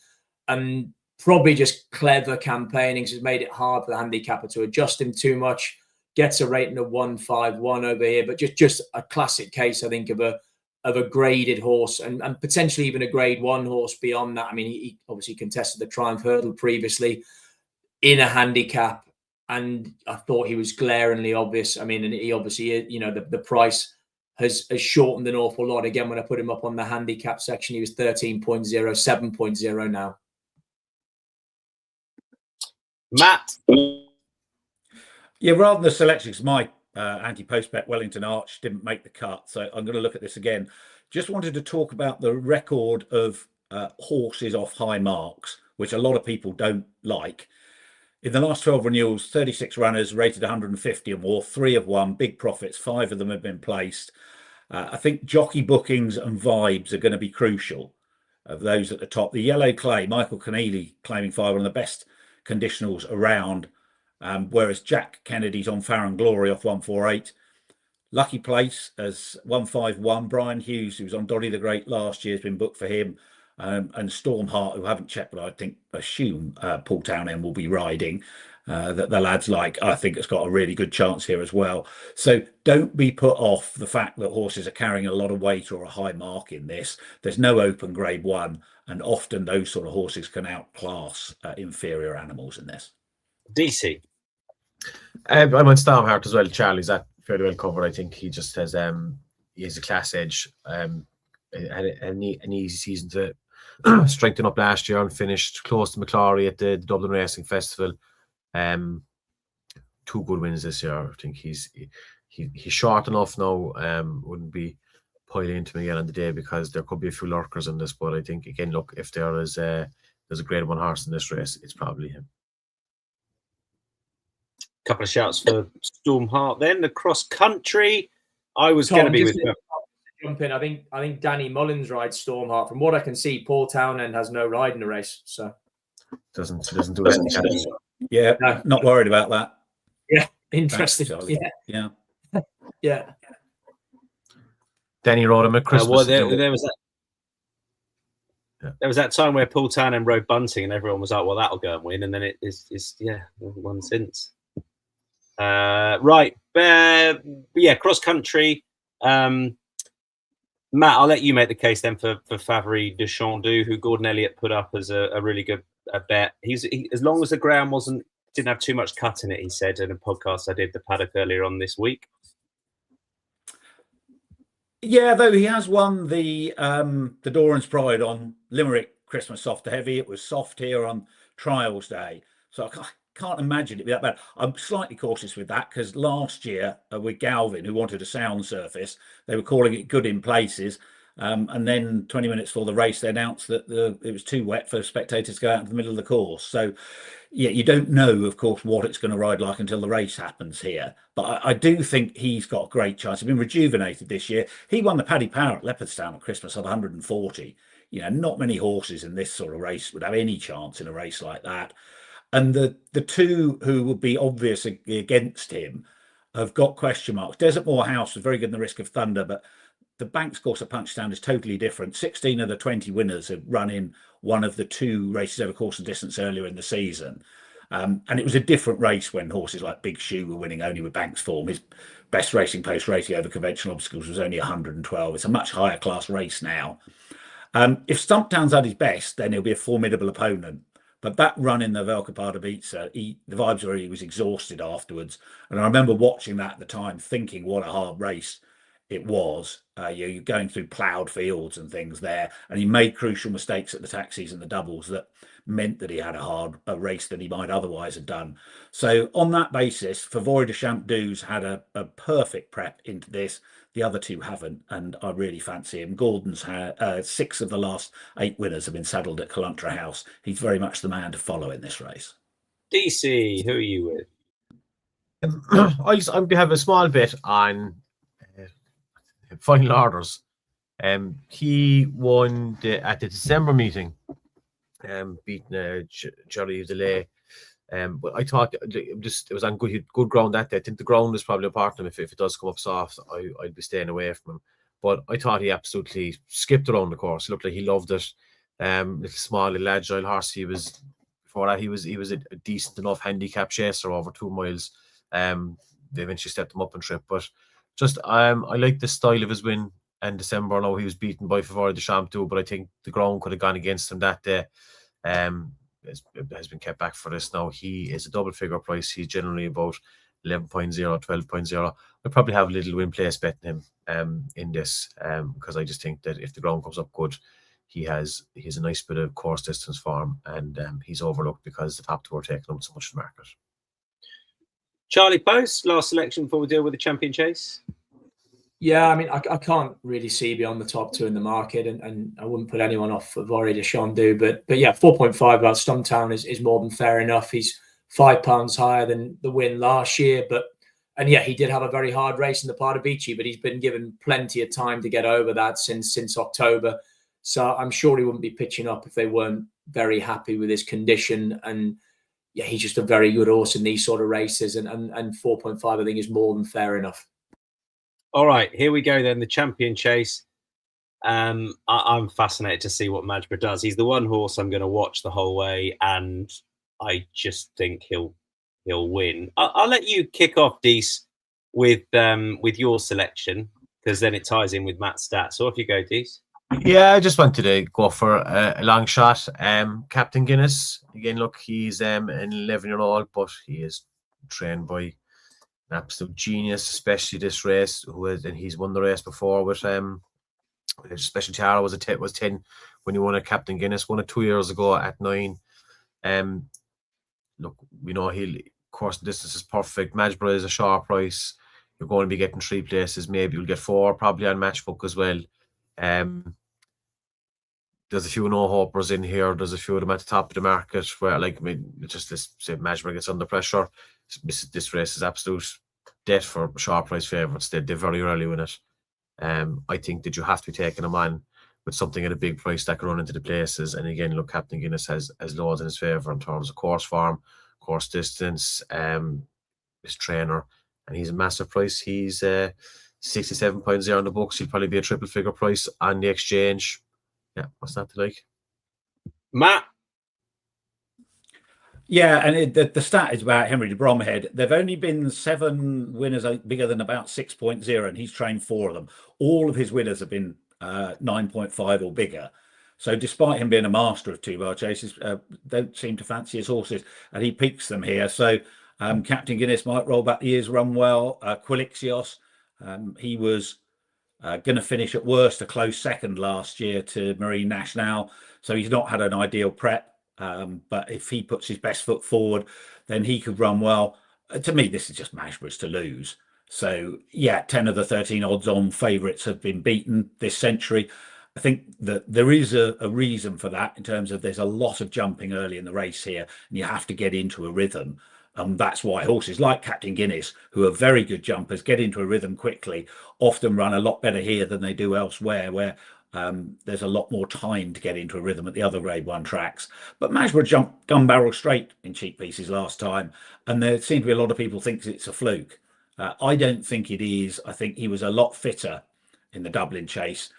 and probably just clever campaigning has made it hard for the handicapper to adjust him too much. Gets a rating of 151 over here, but just a classic case, I think, of a graded horse and potentially even a Grade 1 horse beyond that. I mean, he obviously contested the Triumph Hurdle previously in a handicap, and I thought he was glaringly obvious. I mean, and he obviously, you know, the price has shortened an awful lot. Again, when I put him up on the handicap section, he was 13.0, 7.0 now. Matt. Yeah, rather than the selections, my anti-post bet Wellington Arch didn't make the cut, so I'm going to look at this again. Just wanted to talk about the record of horses off high marks, which a lot of people don't like. In the last 12 renewals, 36 runners rated 150 or more, 3 have won, big profits, 5 of them have been placed. I think jockey bookings and vibes are going to be crucial of those at the top. The Yellow Clay, Michael Keneally claiming 5, one of the best conditionals around, whereas Jack Kennedy's on Farron Glory off 148. Lucky Place as 151. Brian Hughes, who was on Doddy the Great last year, has been booked for him. And Stormheart, who haven't checked, but I assume Paul Townend will be riding. that the lads like. I think it's got a really good chance here as well. So don't be put off the fact that horses are carrying a lot of weight or a high mark in this. There's no open grade one, and often those sort of horses can outclass inferior animals in this. Deasy. I'm on Stormheart as well. Charlie's that fairly well covered. I think he just has he has a class edge. Had an easy season to strengthen up last year and finished close to McClory at the Dublin Racing Festival. 2 good wins this year. I think he's short enough now. Wouldn't be piling into him again on the day because there could be a few lurkers in this. But I think again, look, if there's a grade 1 horse in this race, it's probably him. Couple of shouts for Stormheart. Then the cross country. I was going to be with. Jump in. I think Danny Mullins rides Stormheart. From what I can see, Paul Townend has no ride in the race, so doesn't do anything. Yeah, no. Not worried about that. Yeah, interesting. Yeah. Yeah. Danny rode him at Christmas. Well, there was that. Yeah. There was that time where Paul Townend rode Bunting, and everyone was like, "Well, that'll go and win," and then it is one since. Right, yeah, cross country. Matt, I'll let you make the case then for Favre de Chandu, who Gordon Elliott put up as a really good bet. He as long as the ground didn't have too much cut in it, he said in a podcast I did the paddock earlier on this week. Yeah, though he has won the Doran's Pride on Limerick Christmas soft to heavy. It was soft here on Trials Day, so I can't imagine it'd be that bad. I'm slightly cautious with that because last year with Galvin, who wanted a sound surface, they were calling it good in places, and then 20 minutes before the race they announced that it was too wet for spectators to go out into the middle of the course. So yeah, you don't know, of course, what it's going to ride like until the race happens here. But I do think he's got a great chance. He's been rejuvenated this year. He won the Paddy Power at Leopardstown at Christmas at 140. Not many horses in this sort of race would have any chance in a race like that. And the two who would be obvious against him have got question marks. Desert Moor House was very good in the Risk of Thunder, but the Banks course at Punchestown is totally different. 16 of the 20 winners have run in one of the 2 races over course and distance earlier in the season. And it was a different race when horses like Big Shoe were winning only with Banks form. His best racing post rating over conventional obstacles was only 112. It's a much higher class race now. If Stumptown's at his best, then he'll be a formidable opponent. But that run in the Velkopada Ibiza, the vibes were he was exhausted afterwards. And I remember watching that at the time, thinking what a hard race it was. You're going through ploughed fields and things there. And he made crucial mistakes at the taxis and the doubles that meant that he had a race that he might otherwise have done. So on that basis, Favre de Chandu's had a perfect prep into this. The other 2 haven't, and I really fancy him. Gordon's had 6 of the last 8 winners have been saddled at Culuntra House. He's very much the man to follow in this race. DC, who are you with? I have a small bit on final orders. He won at the December meeting, beating Jerry Delay. But I thought it was on good ground that day. I think the ground is probably a part of him. If it does come up soft, I'd be staying away from him. But I thought he absolutely skipped around the course. It looked like he loved it. Little small, little agile horse. Before that he was a decent enough handicap chaser over 2 miles. They eventually stepped him up and trip. But just I like the style of his win in December. Now he was beaten by Favre de Chandu, but I think the ground could have gone against him that day. Has been kept back for this now. He is a double figure price. He's generally about 11.0, 12.0. I'll probably have a little win place betting him in this because I just think that if the ground comes up good, he has a nice bit of course distance form, and he's overlooked because the top 2 are taking up so much of the market. Charlie Poste, last selection before we deal with the Champion Chase. Yeah, I mean, I can't really see beyond the top 2 in the market, and I wouldn't put anyone off for Favre de Chandu, but yeah, 4.5 about Stumptown is more than fair enough. He's £5 higher than the win last year, and yeah, he did have a very hard race in the Pardubice, but he's been given plenty of time to get over that since October. So I'm sure he wouldn't be pitching up if they weren't very happy with his condition. And yeah, he's just a very good horse in these sort of races, and 4.5 I think is more than fair enough. All right, here we go then. The Champion Chase. I'm fascinated to see what Majbra does. He's the one horse I'm going to watch the whole way, and I just think he'll he'll win. I'll let you kick off, Dees, with your selection, because then it ties in with Matt's stats. So off you go, Dees. Yeah, I just wanted to go for a long shot. Captain Guinness, again, look, he's an 11-year-old, but he is trained by an absolute genius, especially this race. And he's won the race before with Special Tiara was 10 when he won a Captain Guinness, won it 2 years ago at 9. Look, we know he'll course the distance is perfect. Matchborough is a sharp price. You're going to be getting 3 places. Maybe you'll get 4 probably on Matchbook as well. There's a few no-hopers in here. There's a few of them at the top of the market where, like, I mean, just this say Matchborough gets under pressure. This race is absolute death for sharp price favourites. They very rarely win it. I think that you have to be taking them on with something at a big price that can run into the places. And again, look, Captain Guinness has loads in his favour in terms of course form, course distance, his trainer, and he's a massive price. He's 67.0 on the books. He'll probably be a triple figure price on the exchange. Yeah, what's that to like? Matt? Yeah, and the stat is about Henry de Bromhead. There've only been 7 winners bigger than about 6.0, and he's trained 4 of them. All of his winners have been 9.5 or bigger. So despite him being a master of 2-bar chases, don't seem to fancy his horses, and he peaks them here. So Captain Guinness might roll back the years, run well. Quilixios, he was going to finish at worst a close second last year to Marine Nationale, so he's not had an ideal prep. But if he puts his best foot forward, then he could run well. To me, this is just Matchborough's to lose. So yeah, 10 of the 13 odds-on favourites have been beaten this century. I think that there is a reason for that in terms of there's a lot of jumping early in the race here, and you have to get into a rhythm. That's why horses like Captain Guinness, who are very good jumpers, get into a rhythm quickly, often run a lot better here than they do elsewhere, where there's a lot more time to get into a rhythm at the other Grade 1 tracks. But Matchborough jumped gun barrel straight in cheap pieces last time, and there seem to be a lot of people think it's a fluke. I don't think it is. I think he was a lot fitter in the Dublin Chase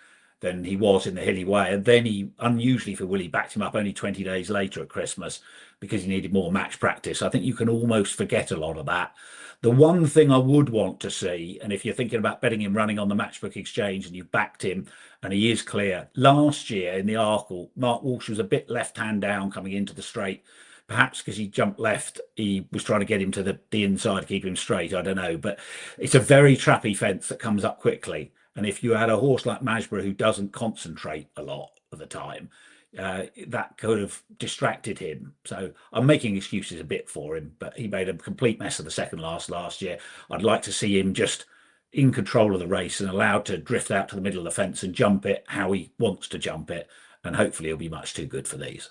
than he was in the Hilly Way, and then he, unusually for Willie, backed him up only 20 days later at Christmas because he needed more match practice. I think you can almost forget a lot of that. The one thing I would want to see, and if you're thinking about betting him running on the Matchbook Exchange and you've backed him and he is clear, last year in the Arkle, Mark Walsh was a bit left-hand down coming into the straight, perhaps because he jumped left. He was trying to get him to the inside, keep him straight, I don't know. But it's a very trappy fence that comes up quickly. And if you had a horse like Matchborough who doesn't concentrate a lot of the time, that could have distracted him. So I'm making excuses a bit for him, but he made a complete mess of the second last year. I'd like to see him just in control of the race and allowed to drift out to the middle of the fence and jump it how he wants to jump it. And hopefully he'll be much too good for these.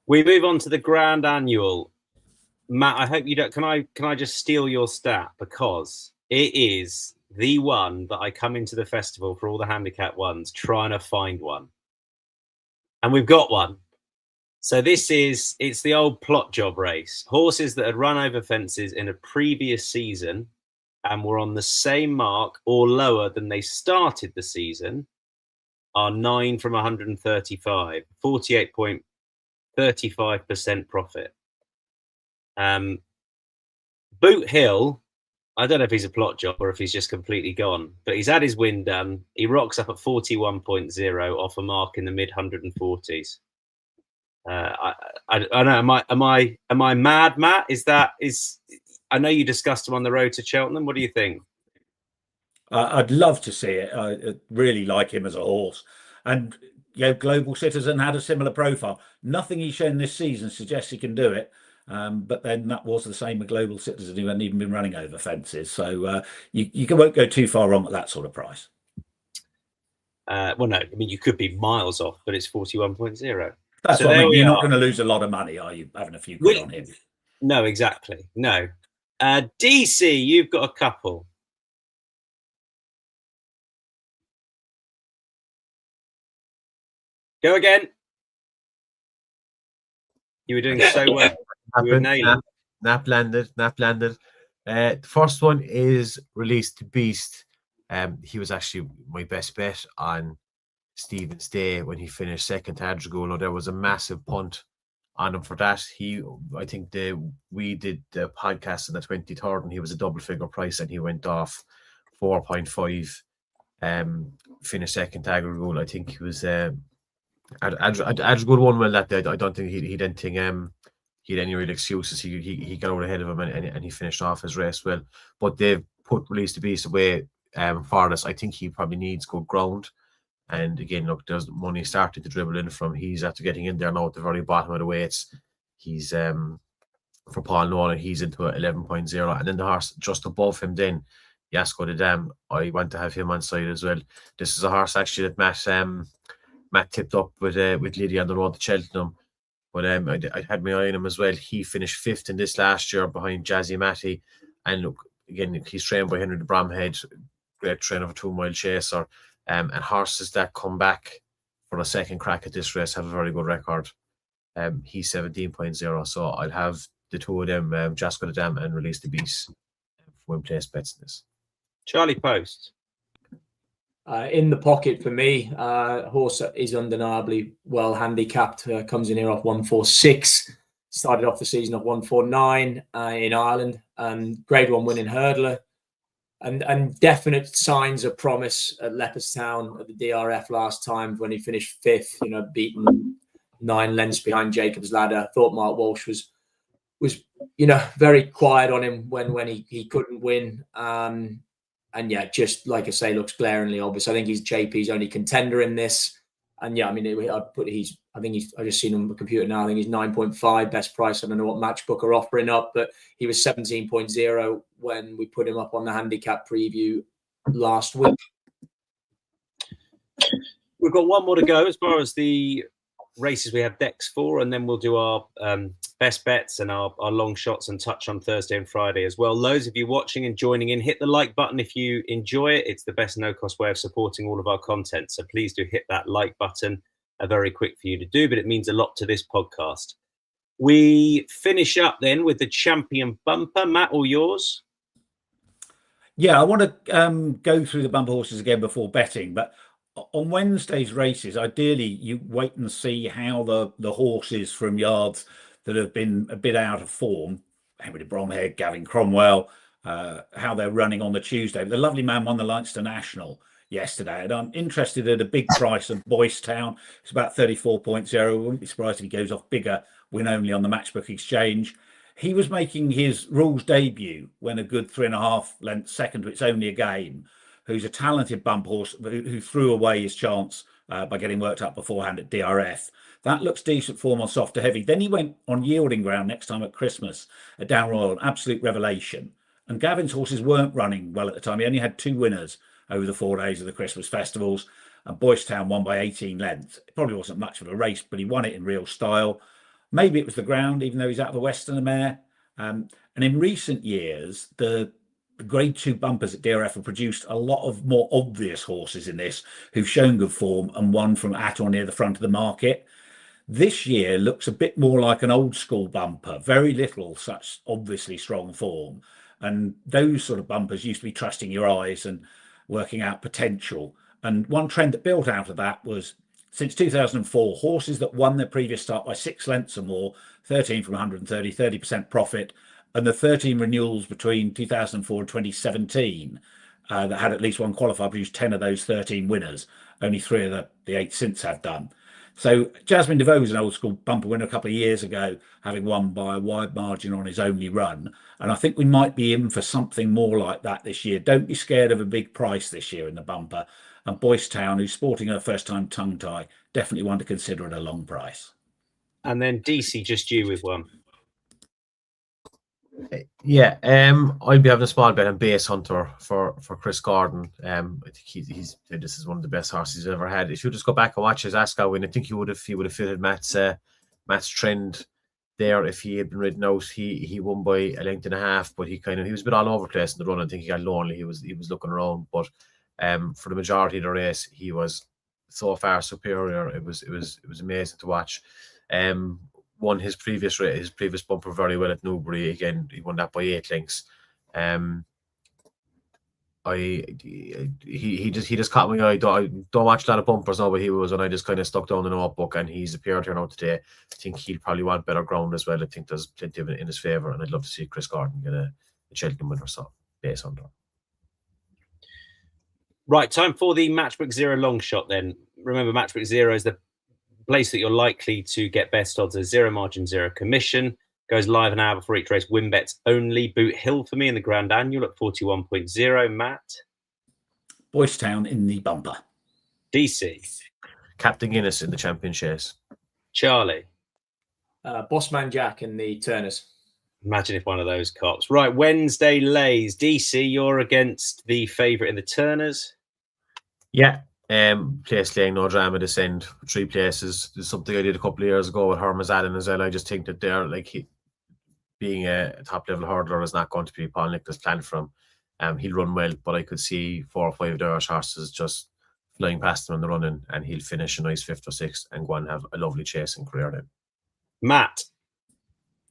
We move on to the Grand Annual. Matt, I hope you don't. Can I just steal your stat, because it is the one that I come into the festival for all the handicap ones trying to find one, and we've got one. So it's the old plot job race. Horses that had run over fences in a previous season and were on the same mark or lower than they started the season are 9 from 135, 48.35% profit. Boot Hill, I don't know if he's a plot job or if he's just completely gone, but he's had his win done. He rocks up at 41.0 off a mark in the mid 140s. I don't know. Am I mad, Matt? I know you discussed him on the road to Cheltenham. What do you think? I'd love to see it. I really like him as a horse, and Global Citizen had a similar profile. Nothing he's shown this season suggests he can do it. But then that was the same with Global Citizen, who hadn't even been running over fences. So you won't go too far wrong at that sort of price. Well, no, I mean, you could be miles off, but it's 41.0. That's so what I mean. You're not going to lose a lot of money, are you, having a few quid on him? No, exactly. No. DC, you've got a couple. Go again. You were doing so well. You were nailing. Nap landed. The first one is Released Beast. He was actually my best bet on Stephen's Day when he finished second to Adrigo. There was a massive punt on him for that. I think we did the podcast on the 23rd, and he was a double figure price, and he went off 4.5. Finished second tag rule. I think he was had a good one. Well, that day, I don't think he didn't think he had any real excuses. He got out ahead of him, and he finished off his race well. But they've put Release the Beast away for this. I think he probably needs good ground. And again, look, there's money starting to dribble in from. He's after getting in there now at the very bottom of the weights. He's for Paul Nolan, he's into 11.0, and then the horse just above him, then Yasko the Dam. I want to have him on side as well. This is a horse actually that Matt tipped up with Lydia on the road to Cheltenham. But I had my eye on him as well. He finished 5th in this last year behind Jazzy Matty. And look, again, he's trained by Henry de Bromhead, great trainer of a 2-mile chaser. And horses that come back for a second crack at this race have a very good record. He's 17.0. So I'll have the two of them, Jasko the Dam and Release the Beast, for win place bets in this. Charlie Poste. In the pocket for me, horse is undeniably well handicapped. Comes in here off 146. Started off the season off 149 in Ireland. Grade 1 winning hurdler, and definite signs of promise at Leopardstown at the DRF last time when he finished 5th. Beaten 9 lengths behind Jacob's Ladder. Thought Mark Walsh was very quiet on him when he couldn't win. And yeah, just like I say, looks glaringly obvious. I think he's JP's only contender in this. And yeah, I mean, I just seen him on the computer now. I think he's 9.5 best price. I don't know what Matchbook are offering up, but he was 17.0 when we put him up on the handicap preview last week. We've got one more to go as far as the races we have Decs for, and then we'll do our best bets and our long shots and touch on Thursday and Friday as well. Loads of you watching and joining in. Hit the like button if you enjoy it. It's the best no-cost way of supporting all of our content. So please do hit that like button. Very quick for you to do, but it means a lot to this podcast. We finish up then with the champion bumper. Matt, all yours? Yeah, I want to go through the bumper horses again before betting, but on Wednesday's races, ideally you wait and see how the horses from yards that have been a bit out of form, Henry Bromhead, Gavin Cromwell, how they're running on the Tuesday. The lovely man won the Leinster National yesterday, and I'm interested at a big price of Poste. It's about 34.0. Wouldn't be surprised if he goes off bigger, win only on the Matchbook Exchange. He was making his rules debut when a good 3.5 lengths second to It's Only a Game, who's a talented bump horse who threw away his chance by getting worked up beforehand at DRF. That looks decent form on soft to heavy. Then he went on yielding ground next time at Christmas at Down Royal, an absolute revelation. And Gavin's horses weren't running well at the time. He only had 2 winners over the 4 days of the Christmas festivals, and Poste won by 18 lengths. It probably wasn't much of a race, but he won it in real style. Maybe it was the ground, even though he's out of the Westerner mare. And in recent years, the Grade 2 bumpers at DRF have produced a lot of more obvious horses in this who've shown good form and won from at or near the front of the market. This year looks a bit more like an old school bumper, very little such obviously strong form. And those sort of bumpers used to be trusting your eyes and working out potential. And one trend that built out of that was, since 2004, horses that won their previous start by 6 lengths or more, 13 from 130, 30% profit, and the 13 renewals between 2004 and 2017 that had at least one qualifier produced 10 of those 13 winners. Only 3 of the 8 since have done. So Jasmine DeVoe was an old school bumper winner a couple of years ago, having won by a wide margin on his only run. And I think we might be in for something more like that this year. Don't be scared of a big price this year in the bumper. And Poste, who's sporting her first time tongue tie, definitely one to consider at a long price. And then Deasy, just you with one. Yeah, I'll be having a small bet on Base Hunter for Chris Gordon. I think this is one of the best horses he's ever had. If you just go back and watch his Ascot win, I think he would have fitted Matt's trend there if he had been ridden out. He won by a length and a half, but he was a bit all over the place in the run. I think he got lonely. He was looking around, but for the majority of the race, he was so far superior. It was amazing to watch. Won his previous bumper very well at Newbury. Again, he won that by 8 lengths. he just caught my eye. I don't watch a lot of bumpers now, but he was, and I just kind of stuck down the notebook, and he's appeared here now today. I think he'll probably want better ground as well. I think there's plenty of it in his favour, and I'd love to see Chris Gordon get a Cheltenham winner, so base under. Right, time for the Matchbook Zero long shot then. Remember, Matchbook Zero is the place that you're likely to get best odds of zero margin, zero commission. Goes live an hour before each race. Win bets only. Boot Hill for me in the Grand Annual at 41.0. Matt? Boys Town in the bumper. DC? Captain Guinness in the Champion Chase. Charlie? Bossman Jack in the Turners. Imagine if one of those cops. Right, Wednesday lays. DC, you're against the favourite in the Turners. Yeah. Place laying no drama descend. 3 places. There's something I did a couple of years ago with Hermes Allen as well. I just think that they're like being a top level hurdler is not going to be Paul Nicholas' plan for him. He'll run well, but I could see 4 or 5 Irish horses just flying past him on the running, and he'll finish a nice 5th or 6th and go and have a lovely chasing career then. Matt?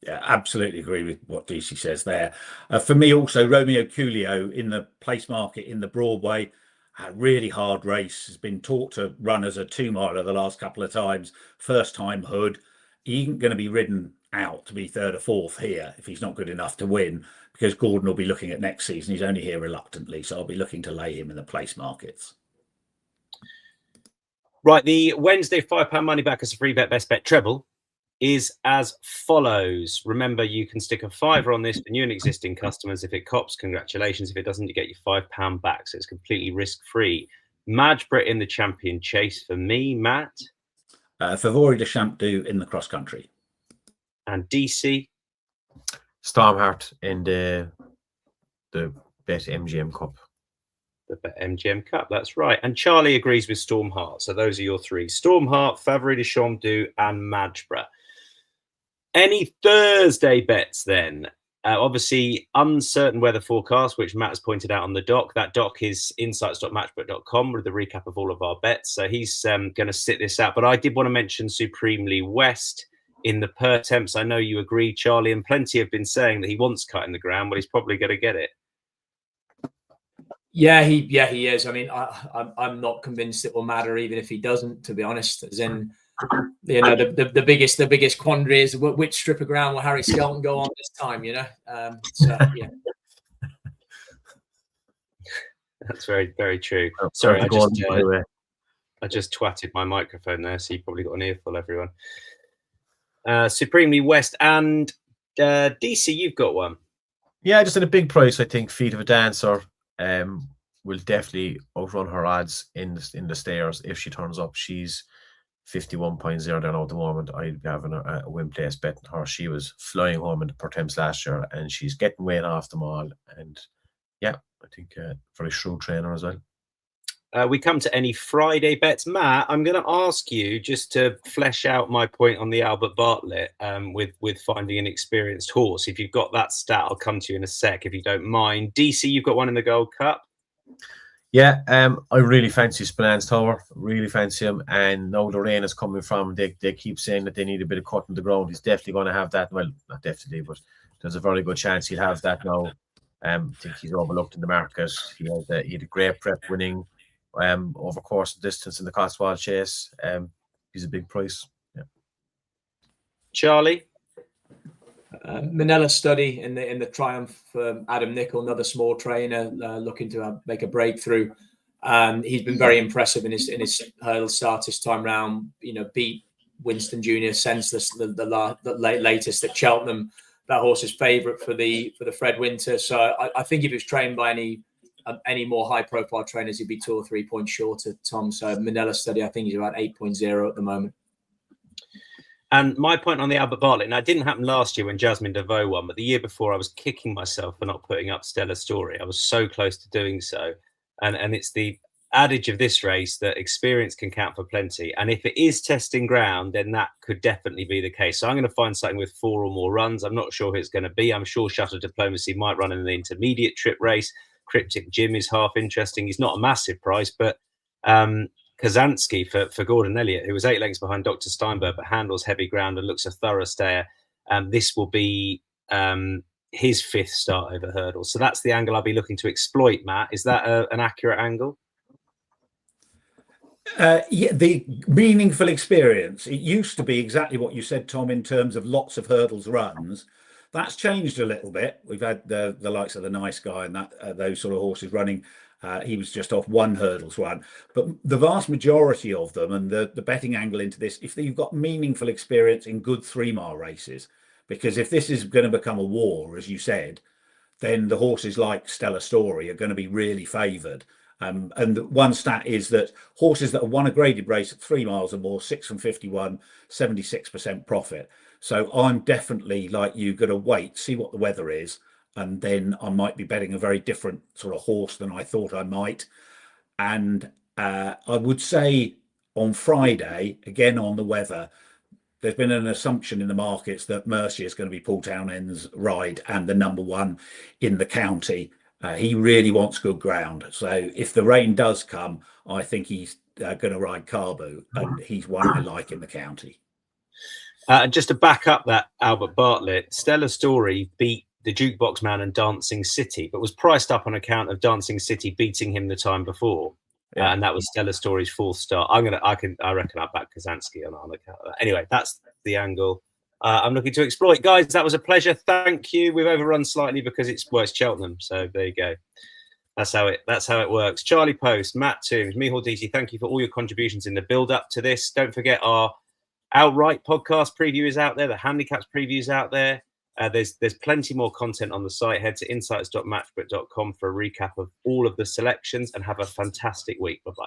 Yeah, absolutely agree with what DC says there. For me also, Romeo Coolio in the place market in the Broadway. A really hard race, has been taught to run as a 2-miler the last couple of times. First time hood. He ain't going to be ridden out to be 3rd or 4th here if he's not good enough to win, because Gordon will be looking at next season. He's only here reluctantly, so I'll be looking to lay him in the place markets. Right, the Wednesday £5 money back as a free bet best bet treble is as follows. Remember, you can stick a £5 on this for new and existing customers. If it cops, congratulations. If it doesn't, you get your £5 back. So it's completely risk-free. Madgeborough in the Champion Chase for me. Matt? Favori de Champdou in the cross country. And DC? Stormheart in the Bet MGM Cup. The Bet MGM Cup, that's right. And Charlie agrees with Stormheart. So those are your 3. Stormheart, Favori de Champdou, and Madgeborough. Any Thursday bets then? Obviously, uncertain weather forecast, which Matt has pointed out on the doc. That doc is insights.matchbook.com with the recap of all of our bets. So he's going to sit this out. But I did want to mention Supremely West in the per temps. I know you agree, Charlie, and plenty have been saying that he wants cut in the ground, but he's probably going to get it. Yeah, he is. I mean, I'm not convinced it will matter even if he doesn't, to be honest. As in, you know, the biggest quandary is which strip of ground will Harry Skelton go on this time, you know? So yeah. That's very, very true. Oh, sorry, I just twatted my microphone there, so you probably got an earful, everyone. Supremely West and DC, you've got one. Yeah, just at a big price, I think Feet of a Dancer will definitely outrun her odds in the stairs if she turns up. She's 51.0 down at the moment. I'd be having a win place betting her. She was flying home in the per temps last year, and she's getting weight off them all. And yeah, I think very shrewd trainer as well. We come to any Friday bets. Matt, I'm going to ask you just to flesh out my point on the Albert Bartlett with finding an experienced horse. If you've got that stat, I'll come to you in a sec if you don't mind. DC, you've got one in the Gold Cup. Yeah, I really fancy Spillane Tower. Really fancy him. And now the rain is coming from. They keep saying that they need a bit of cut in the ground. He's definitely going to have that. Well, not definitely, but there's a very good chance he'll have that now. I think he's overlooked in the market. He had a great prep winning over course and distance in the Cotswold Chase. He's a big price. Yeah. Charlie? Manila Study in the Triumph for Adam Nicol, another small trainer looking to make a breakthrough. He's been very impressive in his hurdle start this time round. You know, beat Winston Jr. Senseless the latest at Cheltenham. That horse is favourite for the Fred Winter. So I think if he was trained by any more high profile trainers, he'd be 2 or 3 points short of Tom. So Manila Study, I think he's about 8.0 at the moment. And my point on the Albert Bartlett, now it didn't happen last year when Jasmine DeVoe won, but the year before I was kicking myself for not putting up Stella Story. I was so close to doing so. And it's the adage of this race that experience can count for plenty. And if it is testing ground, then that could definitely be the case. So I'm going to find something with 4 or more runs. I'm not sure who it's going to be. I'm sure Shutter Diplomacy might run in the intermediate trip race. Cryptic Jim is half interesting. He's not a massive price, but Kazansky for Gordon Elliott, who was 8 lengths behind Dr. Steinberg, but handles heavy ground and looks a thorough stayer. This will be his 5th start over hurdles. So that's the angle I'll be looking to exploit, Matt. Is that an accurate angle? Yeah, the meaningful experience. It used to be exactly what you said, Tom, in terms of lots of hurdles runs. That's changed a little bit. We've had the likes of the Nice Guy and that those sort of horses running. He was just off 1 hurdles run, but the vast majority of them, and the betting angle into this, if you've got meaningful experience in good 3-mile races, because if this is going to become a war, as you said, then the horses like Stellar Story are going to be really favoured. And one stat is that horses that have won a graded race at 3 miles or more, 6 from 51, 76% profit. So I'm definitely, like you, going to wait, see what the weather is, and then I might be betting a very different sort of horse than I thought I might. And I would say on Friday, again on the weather, there's been an assumption in the markets that Mercier is going to be Paul Townend's ride and the number 1 in the county. He really wants good ground. So if the rain does come, I think he's going to ride Carbu, and he's one I like in the county. Just to back up that Albert Bartlett, Stellar Story beat the Jukebox Man and Dancing City, but was priced up on account of Dancing City beating him the time before. Yeah. And that was Stellar Story's 4th start. I reckon I'll back Kazansky on account of that. Anyway, that's the angle I'm looking to exploit. Guys, that was a pleasure. Thank you. We've overrun slightly because it's Cheltenham, so there you go. That's how it works. Charlie Post, Matt Toombs, Micheál, Deasy, thank you for all your contributions in the build up to this. Don't forget our outright podcast preview is out there. The handicaps preview is out there. There's plenty more content on the site. Head to insights.matchbook.com for a recap of all of the selections, and have a fantastic week. Bye-bye.